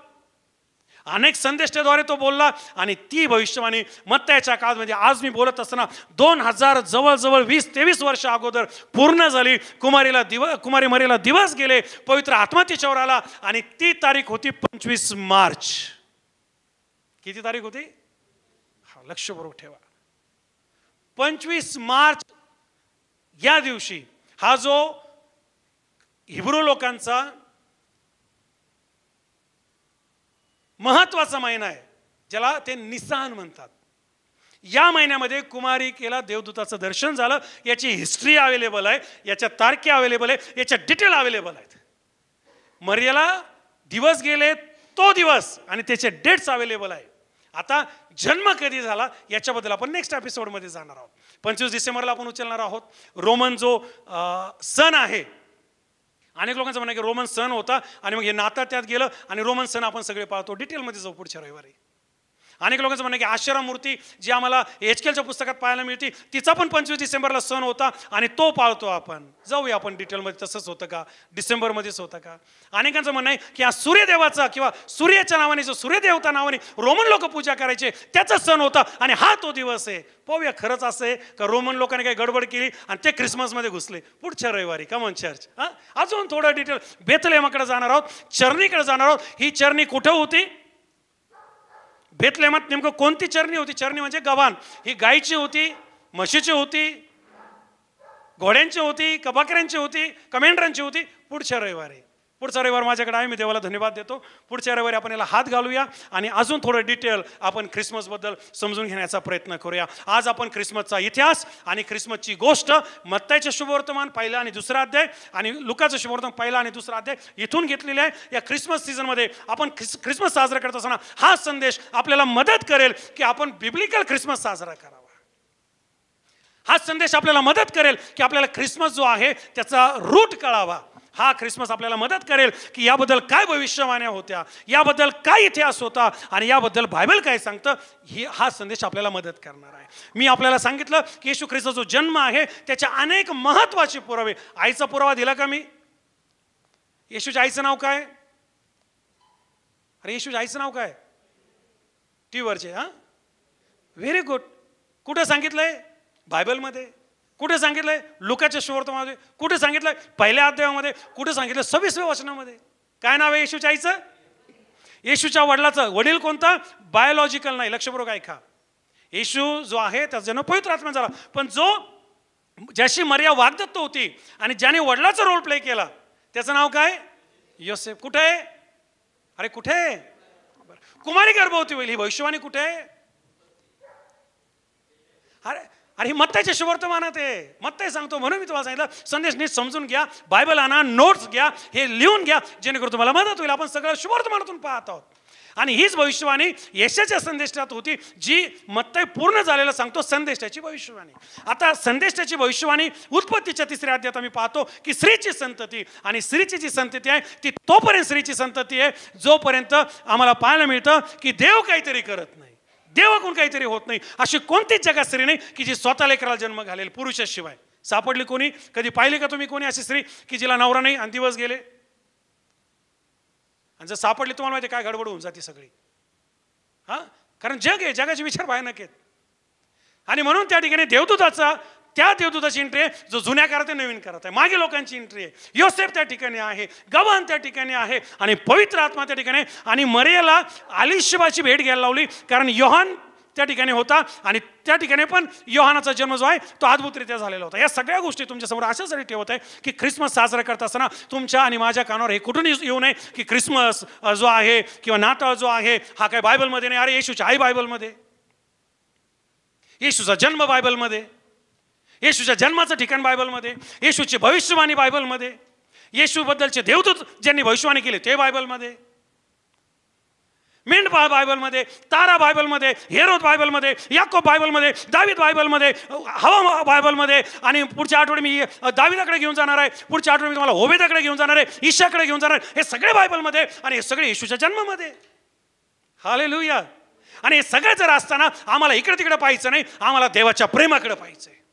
अनेक संदेशाद्वारे तो बोलला, आणि ती भविष्यवाणी मत्तयाच्या काळामध्ये आज मी बोलत असताना 2000 जवळजवळ 20-23 वर्ष अगोदर पूर्ण झाली. कुमारी मरीला दिवस गेले, पवित्र आत्मा तिच्यावर आला, आणि ती तारीख होती 25 मार्च. किती तारीख होती? हा, लक्ष बरोबर ठेवा. 25 मार्च या दिवशी हा जो हिब्रू लोकांचा महत्वाचा महिना आहे, ज्याला ते निसान म्हणतात, या महिन्यामध्ये कुमारिकेला देवदूताचं दर्शन झालं. याची हिस्ट्री अवेलेबल आहे, याच्या तारखे अवेलेबल आहे, याच्या डिटेल अवेलेबल आहेत. मरियाला दिवस गेले तो दिवस आणि त्याचे डेट्स अवेलेबल आहे. आता जन्म कधी झाला याच्याबद्दल आपण नेक्स्ट एपिसोडमध्ये जाणार आहोत. 25 डिसेंबरला आपण उचलणार आहोत. रोमन जो सण आहे, अनेक लोकांचं म्हणणं आहे की रोमन सण होता आणि मग हे नाता त्यात गेलं आणि रोमन सण आपण सगळे पाळतो. डिटेलमध्ये जाऊ पुढच्या रविवारी. अनेक लोकांचं म्हणणं आहे की आशेरा मूर्ती जी आम्हाला एचकेलच्या पुस्तकात पाहायला मिळते तिचा पण 25 डिसेंबरला सण होता आणि तो पाळतो आपण. जाऊया आपण डिटेलमध्ये, तसंच होतं का, डिसेंबरमध्येच होतं का. अनेकांचं म्हणणं आहे की हा सूर्यदेवाचा किंवा सूर्याच्या नावाने जो सूर्यदेवता नावाने रोमन लोक पूजा करायचे त्याचा सण होता आणि हा तो दिवस आहे. पाहूया खरंच असं आहे का रोमन लोकांनी काही गडबड केली आणि ते ख्रिसमसमध्ये घुसले. पुढच्या रविवारी कमॉन चर्च. अजून थोडं डिटेल बेथलेहमाकडे जाणार आहोत, चरणीकडे जाणार आहोत. ही चरणी कुठं होती? बेथलेहमात नेमकं कोणती चरणी होती? चरणी म्हणजे गव्हाण. ही गायची होती, म्हशीची होती, घोड्यांची होती, का बकऱ्यांची होती, का मेंढरांची होती? पुढच्या रविवारी. पुढचा रविवार माझ्याकडे आहे, मी देवाला धन्यवाद देतो. पुढच्या रविवारी आपण याला हात घालूया आणि अजून थोडं डिटेल आपण ख्रिसमसबद्दल समजून घेण्याचा प्रयत्न करूया. आज आपण ख्रिसमसचा इतिहास आणि ख्रिसमसची गोष्ट, मत्तयाचे शुभवर्तमान पहिला आणि दुसरा अध्याय आणि लुकाचं शुभवर्तमान पहिला आणि दुसरा अध्याय इथून घेतलेले आहे. या ख्रिसमस सीझनमध्ये आपण ख्रिसमस साजरा करत असताना हा संदेश आपल्याला मदत करेल की आपण बिब्लिकल ख्रिसमस साजरा करावा. हा संदेश आपल्याला मदत करेल की आपल्याला ख्रिसमस जो आहे त्याचा रूट कळावा. हा ख्रिसमस आपल्याला मदत करेल की याबद्दल काय भविष्यवाण्या होत्या, याबद्दल काय इतिहास होता आणि याबद्दल बायबल काय सांगतं, हा संदेश आपल्याला मदत करणार आहे. मी आपल्याला सांगितलं की येशू ख्रिस्ताचा जो जन्म आहे त्याच्या अनेक महत्त्वाचे पुरावे. आईचा पुरावा दिला का मी? येशूच्या आईचं नाव काय? अरे येशूच्या आईचं नाव काय? टीव्हीवरचे. Very good. कुठं सांगितलंय? बायबलमध्ये. कुठे सांगितलंय? लुकाच्या सुवर्तमामध्ये. कुठे सांगितलंय? पहिल्या अध्यायामध्ये. कुठे सांगितलं? 26व्या वचनामध्ये. काय नाव आहे येशूच्या आईचं? येशूच्या वडिलाचं वडील कोणता? बायोलॉजिकल नाही. लक्षपूर्वक ऐका. येशू जो आहे त्याचा जन्म पवित्र आत्म्याने झाला, पण ज्याशी मरिया वाग्दत्त होती आणि ज्याने वडिलाचा रोल प्ले केला त्याचं नाव काय? योसेफ. कुठे आहे? अरे कुठे आहे? कुमारी गर्भवती होईल ही भविष्यवाणी कुठे आहे? अरे ही मत्तयाच्या सुवर्तमानात आहे. मत्तय सांगतो म्हणून मी तुम्हाला सांगितलं संदेश नीट समजून घ्या, बायबल आणा, नोट्स घ्या, हे लिहून घ्या, जेणेकरून तुम्हाला मदत होईल. आपण सगळं सुवर्तमानातून पाहत आहोत आणि हीच भविष्यवाणी यशाच्या संदेशात होती जी मत्तय पूर्ण झालेला सांगतो संदेशाची भविष्यवाणी. आता संदेशाची भविष्यवाणी उत्पत्तीच्या 3ऱ्या अध्यायात आम्ही पाहतो की स्त्रीची संतती, आणि स्त्रीची जी संतती आहे ती तोपर्यंत स्त्रीची संतती आहे जोपर्यंत आम्हाला पाहायला मिळतं की देव काहीतरी करत नाही, देवाकडून काहीतरी होत नाही. अशी कोणतीच जगात स्त्री नाही की जी स्वतः लेकराला जन्म घालेल पुरुषाशिवाय. सापडली कोणी? कधी पाहिली का तुम्ही कोणी अशी स्त्री की जिला नवरा नाही आणि दिवस गेले? आणि जर सापडली तुम्हाला माहिती काय गडबड होऊन जाते सगळी. कारण जग आहे, जगाचे विचार भयानक आहेत. आणि म्हणून त्या ठिकाणी त्या देवदूताची एंट्री आहे जो जुन्या काळात नवीन काळात आहे. मागे लोकांची एंट्री आहे. योसेफ त्या ठिकाणी आहे, गव्हाण त्या ठिकाणी आहे आणि पवित्र आत्मा त्या ठिकाणी. आणि मरियाला अलिशबाची भेट घ्यायला लावली कारण योहान त्या ठिकाणी होता आणि त्या ठिकाणी पण योहानाचा जन्म जो आहे तो अद्भुतरित्या झालेला होता. या सगळ्या गोष्टी तुमच्यासमोर अशासाठी ठेवत आहे की ख्रिसमस साजरा करत असताना तुमच्या आणि माझ्या कानावर हे कुठून येऊ नये की ख्रिसमस जो आहे किंवा नाताळ जो आहे हा काय बायबलमध्ये नाही. अरे येशूची आई बायबलमध्ये, येशूचा जन्म बायबलमध्ये, येशूच्या जन्माचं ठिकाण बायबलमध्ये, येशूची भविष्यवाणी बायबलमध्ये, येशूबद्दलचे देवदूत ज्यांनी भविष्यवाणी केली ते बायबलमध्ये, मेंढपाळ बायबलमध्ये, तारा बायबलमध्ये, हेरोद बायबलमध्ये, याकोब बायबलमध्ये, दावीद बायबलमध्ये, हवा बायबलमध्ये. आणि पुढच्या आठवडे मी दावीदाकडे घेऊन जाणार आहे, पुढच्या आठवडे मी तुम्हाला ओबेदाकडे घेऊन जाणार आहे, ईशाकडे घेऊन जाणार आहे. हे सगळे बायबलमध्ये आणि हे सगळे येशूच्या जन्मामध्ये. हालेलुया. आणि हे सगळं जर असताना आम्हाला इकडे तिकडे पाहायचं नाही, आम्हाला देवाच्या प्रेमाकडे पाहायचं आहे.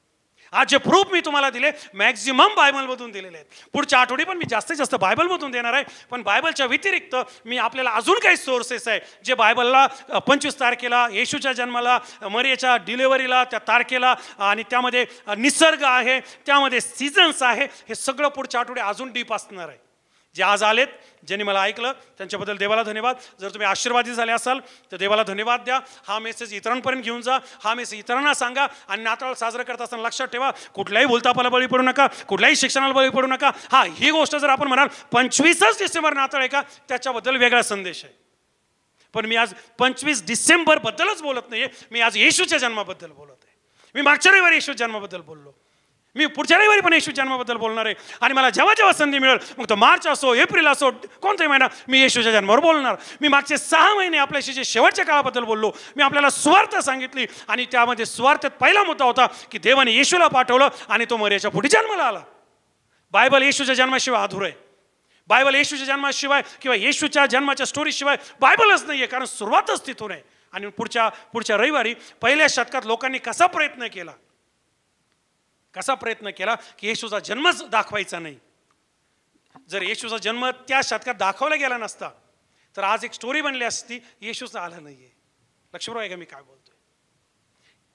आज जे प्रूफ मी तुम्हाला दिले मॅक्झिमम बायबलमधून दिलेले आहेत. पुढच्या आठवडी पण मी जास्तीत जास्त बायबलमधून देणार आहे. पण बायबलच्या व्यतिरिक्त मी आपल्याला अजून काही सोर्सेस आहे जे बायबलला 25 तारखेला येशूच्या जन्माला, मरियाच्या डिलेव्हरीला, त्या तारखेला, आणि त्यामध्ये निसर्ग आहे, त्यामध्ये सीझन्स आहे, हे सगळं पुढच्या आठवडे अजून डीप असणार आहे. जे आज आलेत, ज्यांनी मला ऐकलं त्यांच्याबद्दल देवाला धन्यवाद. जर तुम्ही आशीर्वादी झाले असाल तर देवाला धन्यवाद द्या. हा मेसेज इतरांपर्यंत घेऊन जा, हा मेसेज इतरांना सांगा. आणि नाताळ साजरं करत असताना लक्षात ठेवा, कुठल्याही भूलतापाला बळी पडू नका, कुठल्याही शिक्षणाला बळी पडू नका. हा, ही गोष्ट जर आपण म्हणाल 25 डिसेंबर नाताळ आहे का, त्याच्याबद्दल वेगळा संदेश आहे. पण मी आज 25 डिसेंबरबद्दलच बोलत नाही आहे, मी आज येशूच्या जन्माबद्दल बोलत आहे. मी मागच्या रविवारी येशूच्या जन्माबद्दल बोललो, मी पुढच्या रविवारी पण येशू जन्माबद्दल बोलणार आहे. आणि मला जेव्हा जेव्हा संधी मिळेल, मग तो मार्च असो, एप्रिल असो, कोणताही महिना, मी येशूच्या जन्मावर बोलणार. मी मागचे 6 महिने आपल्याशी जे शेवटच्या काळाबद्दल बोललो, मी आपल्याला स्वार्थ सांगितली. आणि त्यामध्ये स्वार्थात पहिला मुद्दा होता की देवाने येशूला पाठवलं आणि तो मरियाच्या पोटी जन्माला आला. बायबल येशूच्या जन्माशिवाय अधुरं आहे. बायबल येशूच्या जन्माशिवाय किंवा येशूच्या जन्माच्या स्टोरीशिवाय बायबलच नाही आहे, कारण सुरुवातच तिथून आहे. आणि पुढच्या रविवारी पहिल्या शतकात लोकांनी कसा प्रयत्न केला की येशूचा जन्मच दाखवायचा नाही. जर येशूचा जन्म त्या शतकात दाखवला गेला नसता तर आज एक स्टोरी बनली असती, येशूचा आला नाहीये. लक्षपूर्वक आहे का मी काय बोलतोय?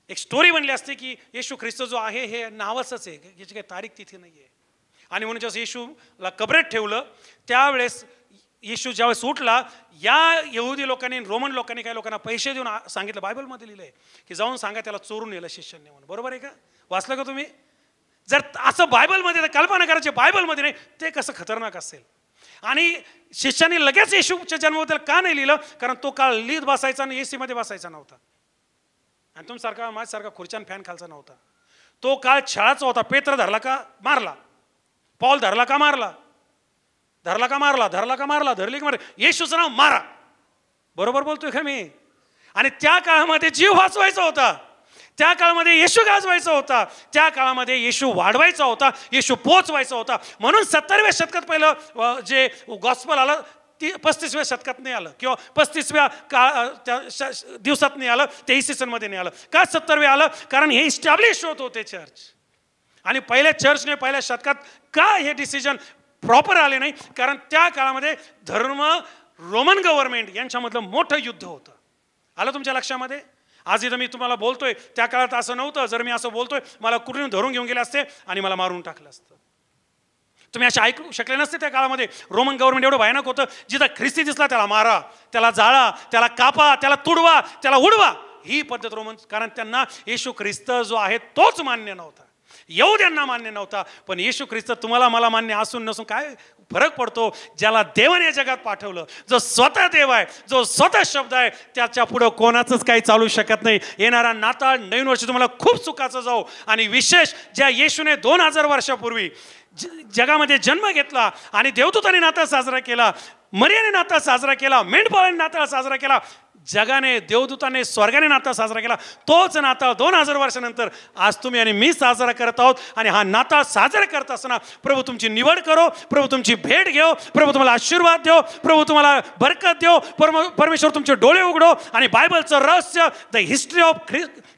एक स्टोरी बनली असते की येशू ख्रिस्त जो आहे हे नावच आहे, याची काही तारीख तिथे नाहीये. आणि म्हणून जेव्हा येशूला कबरेत ठेवलं त्यावेळेस येशू ज्यावेळेस उठला, या यहुदी लोकांनी, रोमन लोकांनी काही लोकांना पैसे देऊन सांगितलं, बायबलमध्ये लिहिलंय की जाऊन सांगा त्याला चोरून नेलं शिष्यांनी म्हणून. बरोबर आहे का? वाचलं का तुम्ही? जर असं बायबलमध्ये कल्पना करायची बायबलमध्ये नाही, ते कसं खतरनाक असेल. आणि शिष्यांनी लगेच येशूच्या जन्माबद्दल का नाही लिहिलं? कारण तो काळ लिहित बसायचा आणि AC मध्ये बसायचा नव्हता, आणि तुमच्यासारखा माझ्यासारखा खुर्च्यान फॅन खालचा नव्हता. तो काळ छळाचा होता. पेत्र धरला का मारला, पॉल धरला का मारला, धरली का मारला, येशूचं नाव मारा. बरोबर बोलतोय का मी? आणि त्या काळामध्ये जीव वाचवायचा होता, त्या काळामध्ये येशू गाजवायचा होता, त्या काळामध्ये येशू वाढवायचा होता, येशू पोचवायचा होता. म्हणून 70व्या शतकात पहिलं जे गॉस्पल आलं 35व्या शतकात नाही आलं, किंवा 35व्या दिवसात नाही आलं, ते इसवीसनमध्ये नाही आलं. का 70व्या आलं? कारण हे इस्टॅब्लिश होत होते चर्च. आणि पहिल्या चर्चने पहिल्या शतकात का हे डिसिजन प्रॉपर आले नाही? कारण त्या काळामध्ये धर्म, रोमन गव्हर्नमेंट यांच्यामधलं मोठं युद्ध होतं. आलं तुमच्या लक्षामध्ये? आज इथं मी तुम्हाला बोलतोय, त्या काळात असं नव्हतं. जर मी असं बोलतोय, मला कुठून धरून घेऊन गेले असते आणि मला मारून टाकलं असतं. तुम्ही असे ऐकू शकले नसते. त्या काळामध्ये रोमन गव्हर्नमेंट एवढं भयानक होतं, जिथं ख्रिस्ती दिसला त्याला मारा, त्याला जाळा, त्याला कापा, त्याला तुडवा, त्याला उडवा, ही पद्धत रोमन. कारण त्यांना येशू ख्रिस्त जो आहे तोच मान्य नव्हता, यहुद्यांना मान्य नव्हता. पण येशू ख्रिस्त तुम्हाला मला मान्य असून नसून काय फरक पडतो? ज्याला देवाने या जगात पाठवलं, जो स्वतः देव आहे, जो स्वतः शब्द आहे, त्याच्या पुढं कोणाचंच काही चालू शकत नाही. येणारा नाताळ, नवीन वर्ष तुम्हाला खूप सुखाचं जाऊ. आणि विशेष ज्या येशूने 2000 वर्षापूर्वी जगामध्ये जन्म घेतला आणि देवदूताने नाताळ साजरा केला, मरियाने नाताळ साजरा केला, मेंढपाळाने नाताळ साजरा केला, जगाने, देवदूताने, स्वर्गाने नाताळ साजरा केला, तोच नाताळ 2000 वर्षानंतर आज तुम्ही आणि मी साजरा करत आहोत. आणि हा नाताळ साजरा करत असताना प्रभू तुमची निवड करो, प्रभू तुमची भेट घेऊ, प्रभू तुम्हाला आशीर्वाद देव, प्रभू तुम्हाला बरकत देव, परमेश्वर तुमचे डोळे उघडो आणि बायबलचं रहस्य, the history of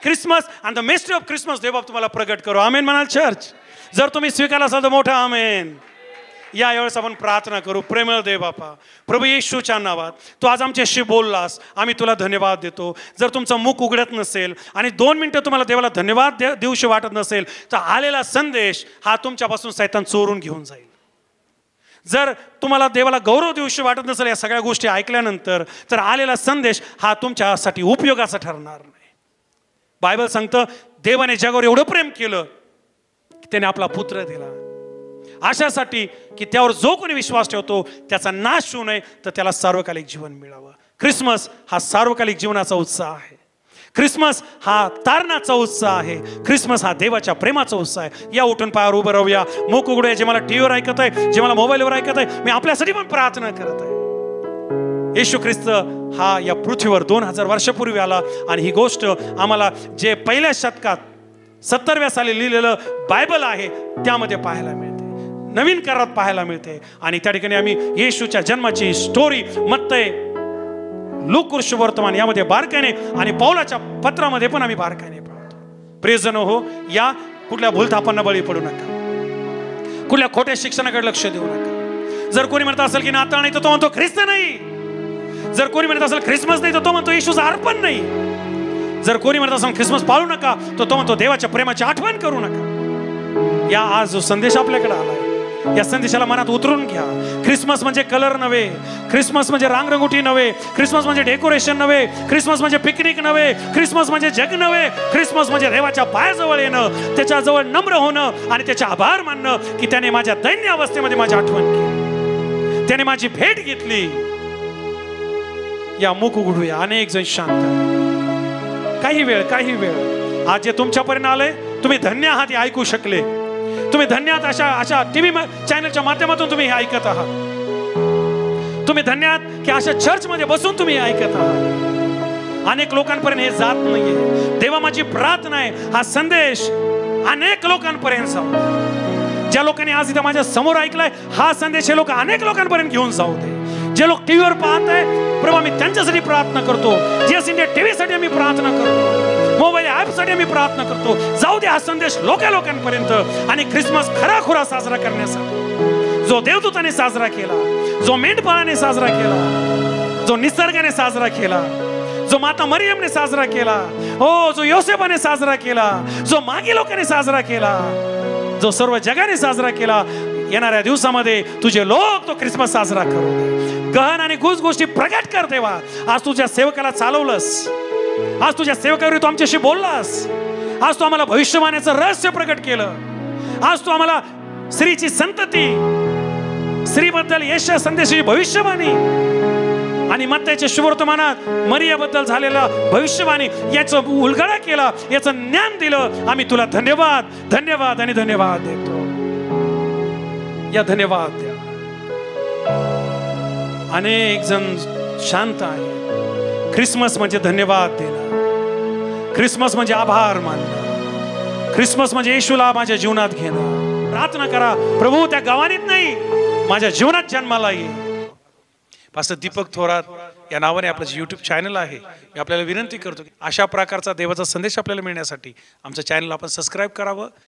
Christmas and the mystery of Christmas देव तुम्हाला प्रगट करो. आमेन म्हणाल चर्च? जर तुम्ही स्वीकारला असाल तर मोठा आमेन. यावेळेस आपण प्रार्थना करू. प्रेमळ देव बापा, प्रभू येशूच्या नावात तू आज आमच्याशी बोललास, आम्ही तुला धन्यवाद देतो. जर तुमचं मुख उघडत नसेल आणि 2 मिनिटं तुम्हाला देवाला धन्यवाद देऊशी वाटत नसेल तर आलेला संदेश हा तुमच्यापासून सैतान चोरून घेऊन जाईल. जर तुम्हाला देवाला गौरव देऊशी वाटत नसेल या सगळ्या गोष्टी ऐकल्यानंतर, तर आलेला संदेश हा तुमच्यासाठी उपयोगाचा ठरणार नाही. बायबल सांगतं देवाने जगावर एवढं प्रेम केलं की त्याने आपला पुत्र दिला, अशासाठी की त्यावर जो कोणी विश्वास ठेवतो त्याचा नाश होऊ नये, तर त्याला सार्वकालिक जीवन मिळावं. ख्रिसमस हा सार्वकालिक जीवनाचा उत्साह आहे. ख्रिसमस हा तारणाचा उत्साह आहे. ख्रिसमस हा देवाच्या प्रेमाचा उत्साह आहे. या उठून पायावर उभं राहूया, मुख उघडूया. जे मला टीव्हीवर ऐकत आहे, जे मला मोबाईलवर ऐकत आहे, मी आपल्यासाठी पण प्रार्थना करत आहे. येशू ख्रिस्त हा या पृथ्वीवर 2000 वर्षापूर्वी आला आणि ही गोष्ट आम्हाला जे पहिल्या शतकात 70व्या साली लिहिलेलं बायबल आहे त्यामध्ये पाहायला मिळते, नवीन करारात पाहायला मिळते. आणि त्या ठिकाणी आम्ही येशूच्या जन्माची स्टोरी मत्तय, लूका शुभवर्तमान यामध्ये बारकाईने आणि पौलाच्या पत्रामध्ये पण आम्ही बारकाईने पाहतो. प्रियजन हो, या कुठल्या भूलथापांना बळी पडू नका, कुठल्या खोट्या शिक्षणाकडे लक्ष देऊ नका. जर कोणी म्हणत असेल की नाताळ नाही तर तो म्हणतो ख्रिस्त नाही. जर कोणी म्हणत असेल ख्रिसमस नाही तर तो म्हणतो येशूचं अर्पण नाही. जर कोणी म्हणत असेल ख्रिसमस पाळू नका तर तो म्हणतो देवाच्या प्रेमाची आठवण करू नका. या आज जो संदेश आपल्याकडे आलाय, या संदेशाला मनात उतरून घ्या. ख्रिसमस म्हणजे कलर नव्हे, ख्रिसमस म्हणजे रांगरंगोटी नव्हे, ख्रिसमस म्हणजे डेकोरेशन नव्हे, ख्रिसमस म्हणजे पिकनिक नव्हे, ख्रिसमस म्हणजे जग नव्हे. ख्रिसमस म्हणजे देवाच्या पायाजवळ येणं, त्याच्याजवळ नम्र होणं आणि त्याचे आभार मानणं की त्याने माझ्या दैन्य अवस्थेमध्ये माझी आठवण केली, त्याने माझी भेट घेतली. या मुख उघडूया. अनेक जण शांत आहे. काही वेळ आज जे तुमच्यापर्यंत आलंय, तुम्ही धन्य आहात हे ऐकू शकले. तुम्ही धन्य आहात अशा टीव्ही चॅनलच्या माध्यमातून तुम्ही हे ऐकत आहात. तुम्ही धन्य आहात की अशा चर्च मध्ये बसून तुम्ही हे ऐकत आहात. अनेक लोकांपर्यंत हे जात नाहीये. देवा माझी प्रार्थना आहे हा संदेश अनेक लोकांपर्यंत जाऊ. ज्या लोकांनी आज इथं माझ्या समोर ऐकलाय हा संदेश हे लोक अनेक लोकांपर्यंत घेऊन जाऊ दे. जे लोक टीव्हीवर पाहत आहे प्रभू आम्ही त्यांच्यासाठी प्रार्थना करतो. जीएस इंडिया टीव्हीसाठी आम्ही प्रार्थना करतो, मोबाईल ॲपसाठी आम्ही प्रार्थना करतो. जाऊ दे हा संदेश लोकांपर्यंत. आणि ख्रिसमस खराखुरा साजरा करण्यासाठी जो देवदूताने साजरा केला, जो मेंढपाळाने साजरा केला, जो निसर्गाने साजरा केला, जो माता मरियमने साजरा केला, हो जो योसेफाने साजरा केला, जो मागी लोकांनी साजरा केला, जो सर्व जगाने साजरा केला, येणाऱ्या दिवसामध्ये तुझे लोक तो ख्रिसमस साजरा करू. गहन आणि गुज गोष्टी प्रगट कर देवा. आज तुझ्या सेवकाला चालवलंस, आज तुझ्या सेवकावर तू आमच्याशी बोललास, आज तू आम्हाला भविष्यवाण्याचं रहस्य प्रकट केलं, आज तू आम्हाला स्त्रीची संतती, स्त्रीबद्दल येशया संदेशाची भविष्यवाणी आणि मत्तयाच्या शुभवर्तमानात मरियाबद्दल झालेला भविष्यवाणी याचं उलगडा केला, याचं ज्ञान दिलं. आम्ही तुला धन्यवाद आणि धन्यवाद देतो. या धन्यवाद द्या. अनेक जण शांत आहे. ख्रिसमस म्हणजे धन्यवाद देणं, ख्रिसमस म्हणजे आभार मानणं, ख्रिसमस म्हणजे येशूला माझ्या जीवनात घेणं. प्रार्थना करा, प्रभू त्या गावानीत नाही माझ्या जीवनात जन्माला ये. पास्टर दीपक थोरात या नावाने आपलं जे यूट्यूब चॅनल आहे, मी आपल्याला विनंती करतो की अशा प्रकारचा देवाचा संदेश आपल्याला मिळण्यासाठी आमचं चॅनल आपण सबस्क्राईब करावं.